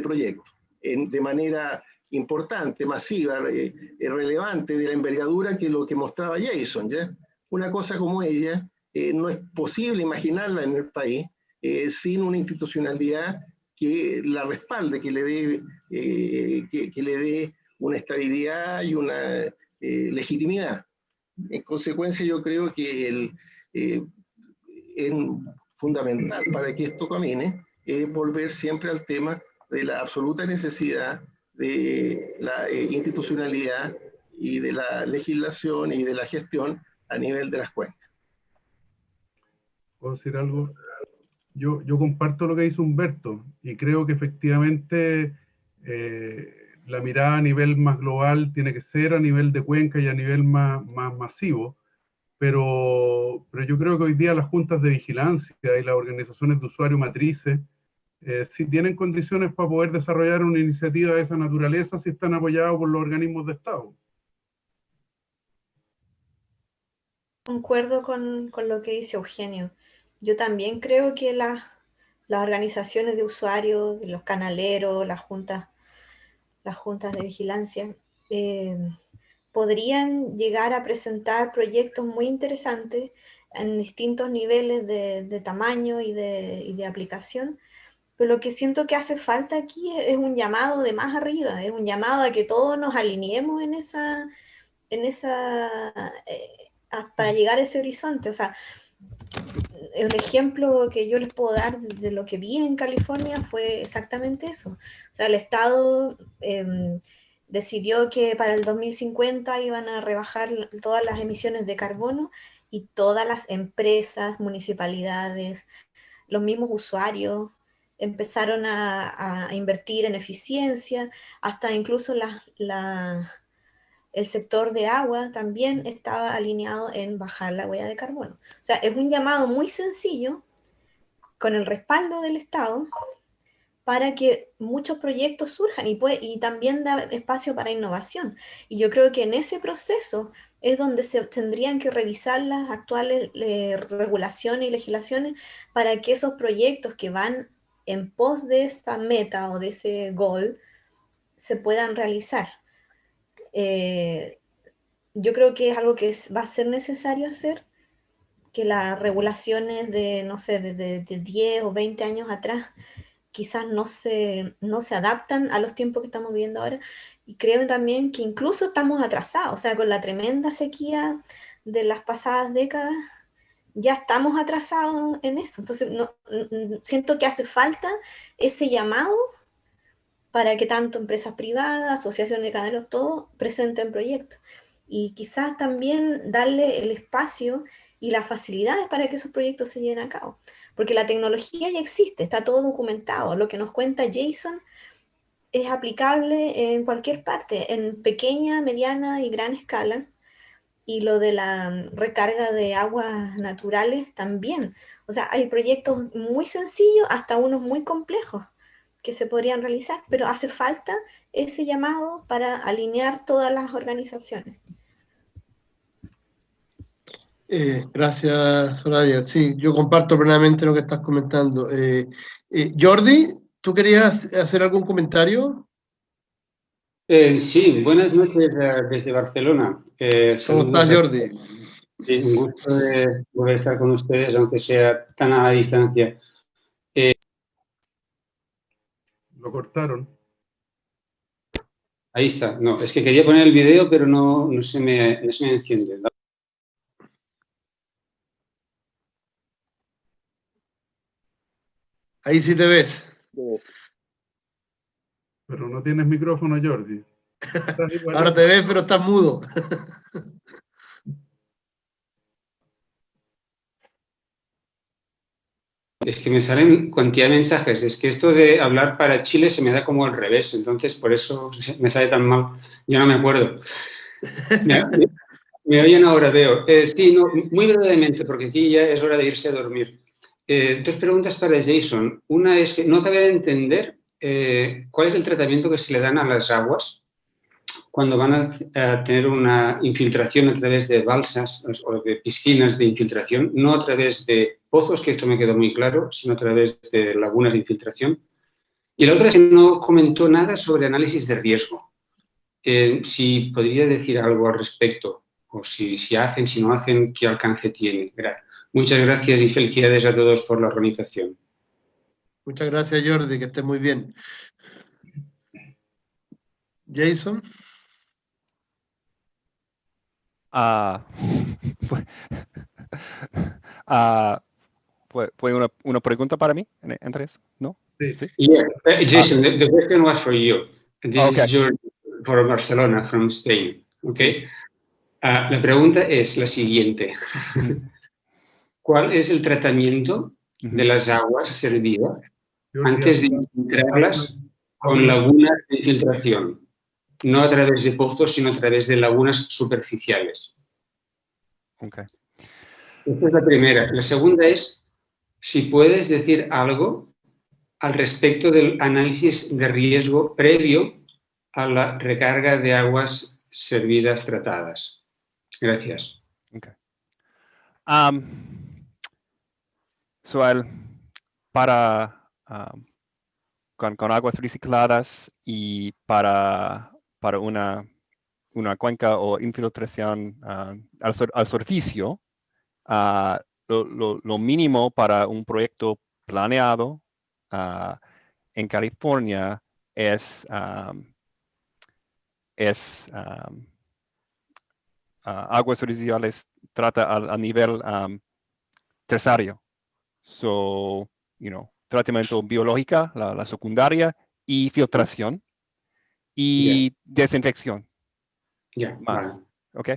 proyectos de manera importante, masiva, relevante, de la envergadura que lo que mostraba Jason, ¿ya? Una cosa como ella no es posible imaginarla en el país sin una institucionalidad que la respalde, que le dé una estabilidad y una legitimidad. En consecuencia, yo creo que es fundamental para que esto camine volver siempre al tema de la absoluta necesidad de la institucionalidad y de la legislación y de la gestión a nivel de las cuencas. ¿Puedo decir algo? Yo comparto lo que dice Humberto y creo que efectivamente la mirada a nivel más global tiene que ser a nivel de cuenca y a nivel más masivo, pero yo creo que hoy día las juntas de vigilancia y las organizaciones de usuarios matrices sí tienen condiciones para poder desarrollar una iniciativa de esa naturaleza si están apoyados por los organismos de Estado. Concuerdo con lo que dice Eugenio. Yo también creo que las organizaciones de usuarios, los canaleros, las juntas de vigilancia, podrían llegar a presentar proyectos muy interesantes en distintos niveles de tamaño y de aplicación, pero lo que siento que hace falta aquí es un llamado de más arriba, es un llamado a que todos nos alineemos para llegar a ese horizonte. O sea, el ejemplo que yo les puedo dar de lo que vi en California fue exactamente eso. O sea, el Estado decidió que para el 2050 iban a rebajar todas las emisiones de carbono y todas las empresas, municipalidades, los mismos usuarios empezaron a invertir en eficiencia, hasta incluso el sector de agua también estaba alineado en bajar la huella de carbono. O sea, es un llamado muy sencillo, con el respaldo del Estado, para que muchos proyectos surjan y también da espacio para innovación. Y yo creo que en ese proceso es donde se tendrían que revisar las actuales regulaciones y legislaciones para que esos proyectos que van en pos de esa meta o de ese goal se puedan realizar. Yo creo que es algo que va a ser necesario hacer, que las regulaciones de, no sé, de 10 o 20 años atrás quizás no se adaptan a los tiempos que estamos viviendo ahora, y creo también que incluso estamos atrasados, o sea, con la tremenda sequía de las pasadas décadas, ya estamos atrasados en eso. Entonces, siento que hace falta ese llamado para que tanto empresas privadas, asociaciones de ganaderos, todos presenten proyectos. Y quizás también darle el espacio y las facilidades para que esos proyectos se lleven a cabo. Porque la tecnología ya existe, está todo documentado. Lo que nos cuenta Jason es aplicable en cualquier parte, en pequeña, mediana y gran escala. Y lo de la recarga de aguas naturales también. O sea, hay proyectos muy sencillos hasta unos muy complejos que se podrían realizar, pero hace falta ese llamado para alinear todas las organizaciones. Gracias, Soraya. Sí, yo comparto plenamente lo que estás comentando. Jordi, ¿tú querías hacer algún comentario? Sí, buenas noches desde Barcelona. ¿Cómo estás, Jordi? Sí, un gusto de volver a estar con ustedes, aunque sea tan a la distancia. Lo cortaron. Ahí está. No, es que quería poner el video, pero no se me enciende. Ahí sí te ves. Pero no tienes micrófono, Jordi. Ahora te ves, pero estás mudo. Es que me salen cantidad de mensajes. Es que esto de hablar para Chile se me da como al revés. Entonces, por eso me sale tan mal. Yo no me acuerdo. Me oyen ahora, veo. Sí, no, muy brevemente, porque aquí ya es hora de irse a dormir. Dos preguntas para Jason. Una es que no acabé de entender cuál es el tratamiento que se le dan a las aguas cuando van a tener una infiltración a través de balsas o de piscinas de infiltración, no a través de pozos, que esto me quedó muy claro, sino a través de lagunas de infiltración. Y la otra es que no comentó nada sobre análisis de riesgo. Si podría decir algo al respecto, o si hacen, si no hacen, qué alcance tiene. Muchas gracias y felicidades a todos por la organización. Muchas gracias, Jordi, que estés muy bien. Jason. ¿Fue una pregunta para mí entre eso? ¿No? Sí. Yeah. Jason, the question was for you. This is Jordi from Barcelona, from Spain. Okay. La pregunta es la siguiente. ¿Cuál es el tratamiento de las aguas servidas antes de infiltrarlas con lagunas de infiltración? No a través de pozos, sino a través de lagunas superficiales. Okay. Esta es la primera. La segunda es si puedes decir algo al respecto del análisis de riesgo previo a la recarga de aguas servidas tratadas. Gracias. Okay. Con aguas recicladas y para una cuenca o infiltración al surficio, lo mínimo para un proyecto planeado en California es aguas residuales trata a nivel terciario. So, tratamiento biológica, la secundaria, y filtración y desinfección. Más. Vale. Okay.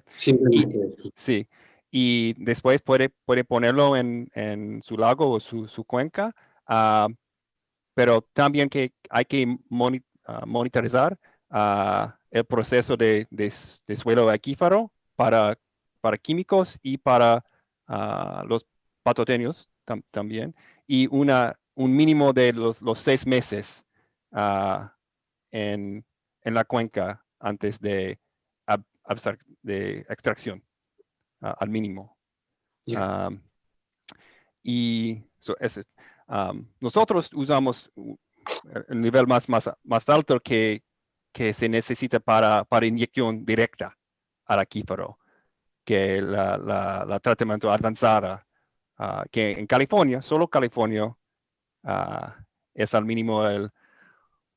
Sí. Y después puede ponerlo en su lago o su cuenca, pero también que hay que monitorizar el proceso de suelo acuífero para químicos y para los patógenos también, y un mínimo de los 6 meses en la cuenca antes de extracción, al mínimo. Y nosotros usamos el nivel más alto que se necesita para inyección directa al acuífero, que la tratamiento avanzada, que en California, solo California, es al mínimo el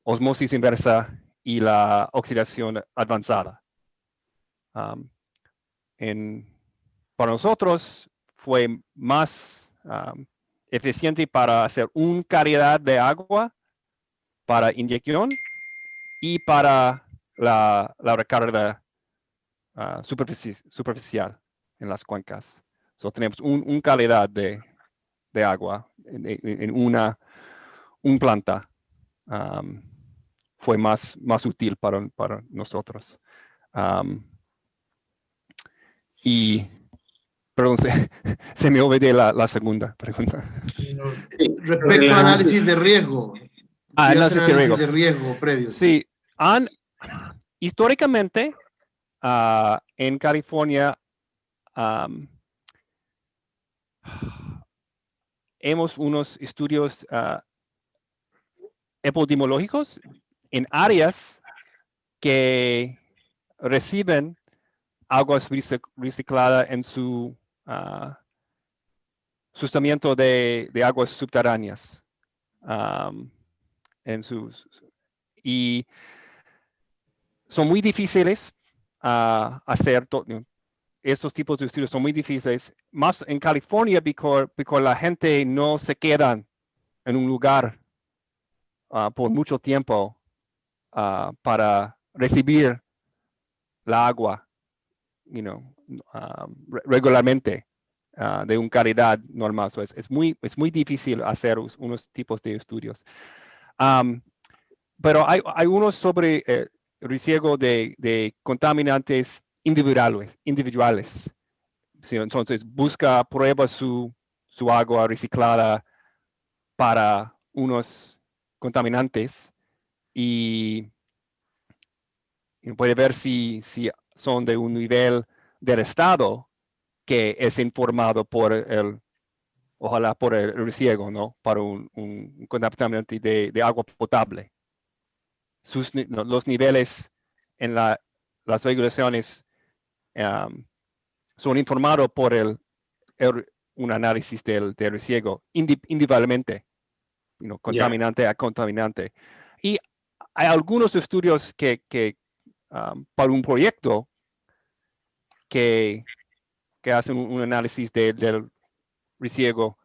osmosis inversa y la oxidación avanzada. Para nosotros fue más eficiente para hacer una calidad de agua para inyección y para la recarga superficial en las cuencas. So, tenemos una calidad de agua en una planta. Fue más útil para nosotros. Perdón, se me olvidó la segunda pregunta. Respecto a análisis de riesgo. Análisis de riesgo previo. Sí, históricamente en California hemos unos estudios epidemiológicos en áreas que reciben aguas recicladas en su sustamiento de aguas subterráneas. Y son muy difíciles hacer estos tipos de estudios, son muy difíciles, más en California porque la gente no se queda en un lugar por mucho tiempo para recibir la agua, regularmente, de una calidad normal. So es muy difícil hacer unos tipos de estudios. Pero hay unos sobre resiego de contaminantes individuales. ¿Sí? Entonces busca, prueba su agua reciclada para unos contaminantes y puede ver si son de un nivel del estado que es informado ojalá por el resiego, ¿no? Para un contaminante de agua potable. Los niveles en las regulaciones son informados por un análisis del resiego individualmente, contaminante a contaminante. Y hay algunos estudios que para un proyecto que hacen un análisis del resiego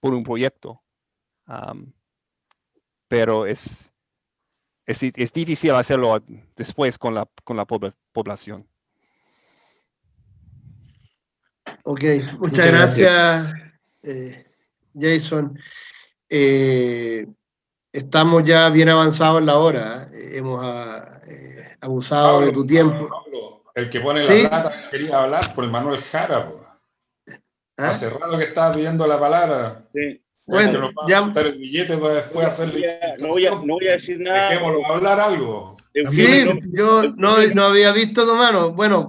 por un proyecto, pero es difícil hacerlo después con la población. Ok, muchas gracias, Jason. Estamos ya bien avanzados en la hora. Hemos abusado de tu tiempo. Pablo, el que pone ¿Sí? la plata quería hablar por el Manuel Jara. Hace rato que estaba pidiendo la palabra. Sí. Bueno, ya el billete para después hacerle. No voy a decir nada. Dejémoslo hablar algo. Sí, yo no había visto tu mano. Bueno,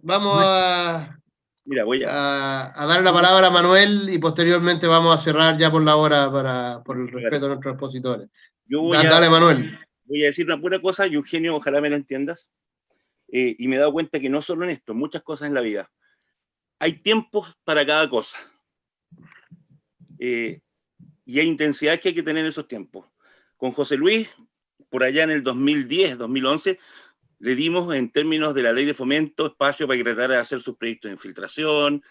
vamos a dar la palabra a Manuel y posteriormente vamos a cerrar ya por la hora por el respeto a nuestros expositores. Dale, Manuel. Voy a decir una pura cosa y Eugenio, ojalá me la entiendas. Y me he dado cuenta que no solo en esto, muchas cosas en la vida. Hay tiempos para cada cosa. Y hay intensidad que hay que tener en esos tiempos. Con José Luis, por allá en el 2010, 2011, le dimos en términos de la ley de fomento espacio para que tratara de hacer sus proyectos de infiltración.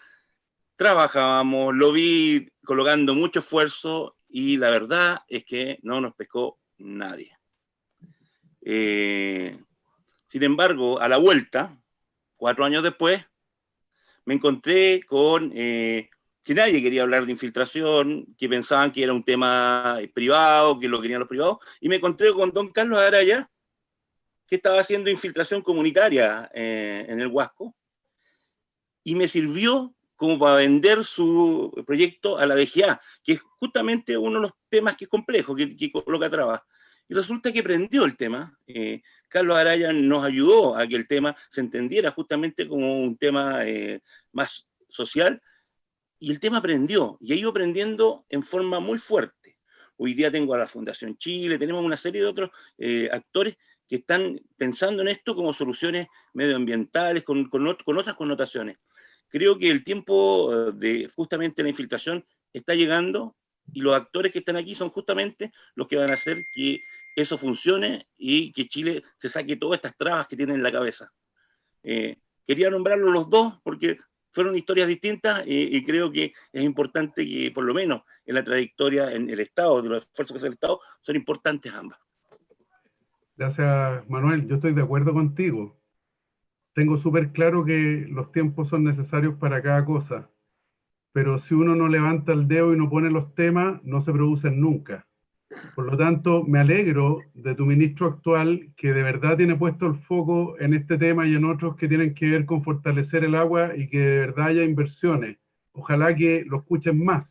Trabajábamos, lo vi colocando mucho esfuerzo y la verdad es que no nos pescó nadie. Sin embargo, a la vuelta, 4 años después, me encontré con que nadie quería hablar de infiltración, que pensaban que era un tema privado, que lo querían los privados, y me encontré con don Carlos Araya, que estaba haciendo infiltración comunitaria en el Huasco, y me sirvió como para vender su proyecto a la DGA, que es justamente uno de los temas que es complejo, que coloca trabas. Y resulta que prendió el tema. Carlos Araya nos ayudó a que el tema se entendiera justamente como un tema más social, y el tema aprendió, y ha ido aprendiendo en forma muy fuerte. Hoy día tengo a la Fundación Chile, tenemos una serie de otros actores que están pensando en esto como soluciones medioambientales, con otras connotaciones. Creo que el tiempo de justamente la infiltración está llegando, y los actores que están aquí son justamente los que van a hacer que eso funcione y que Chile se saque todas estas trabas que tiene en la cabeza. Quería nombrarlos los dos porque fueron historias distintas y creo que es importante que por lo menos en la trayectoria, en el Estado, de los esfuerzos que hace el Estado, son importantes ambas. Gracias, Manuel. Yo estoy de acuerdo contigo. Tengo súper claro que los tiempos son necesarios para cada cosa, pero si uno no levanta el dedo y no pone los temas, no se producen nunca. Por lo tanto, me alegro de tu ministro actual, que de verdad tiene puesto el foco en este tema y en otros que tienen que ver con fortalecer el agua y que de verdad haya inversiones. Ojalá que lo escuchen más,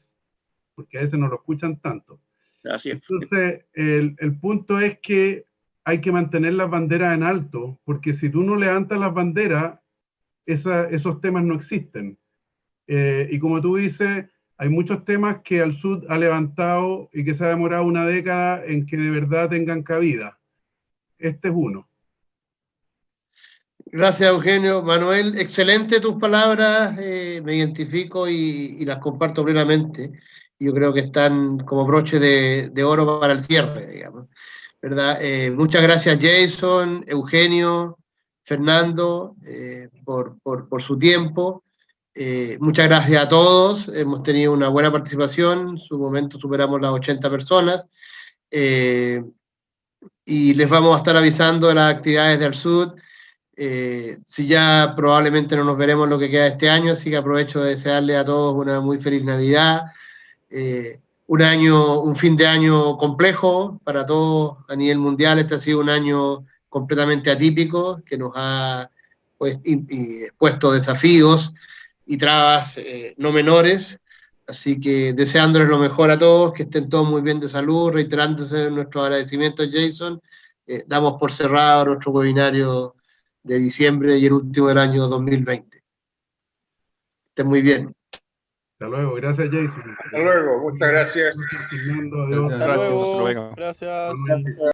porque a veces no lo escuchan tanto. Así es. Entonces, el punto es que hay que mantener las banderas en alto, porque si tú no levantas las banderas, esos temas no existen. Y como tú dices, hay muchos temas que al Sud ha levantado y que se ha demorado una década en que de verdad tengan cabida. Este es uno. Gracias, Eugenio. Manuel, excelente tus palabras, me identifico y las comparto plenamente. Yo creo que están como broche de oro para el cierre, digamos, ¿verdad? Muchas gracias, Jason, Eugenio, Fernando, por su tiempo. Muchas gracias a todos, hemos tenido una buena participación, en su momento superamos las 80 personas. Y les vamos a estar avisando de las actividades del sur. Si ya probablemente no nos veremos lo que queda de este año, así que aprovecho de desearles a todos una muy feliz Navidad, un fin de año complejo para todos a nivel mundial. Este ha sido un año completamente atípico, que nos ha pues, puesto desafíos y trabas no menores, así que deseándoles lo mejor a todos, que estén todos muy bien de salud, reiterándose nuestros agradecimientos, Jason. Damos por cerrado nuestro webinario de diciembre y el último del año 2020. Estén muy bien. Hasta luego, gracias Jason. Hasta luego, muchas gracias. Gracias, hasta luego. Gracias.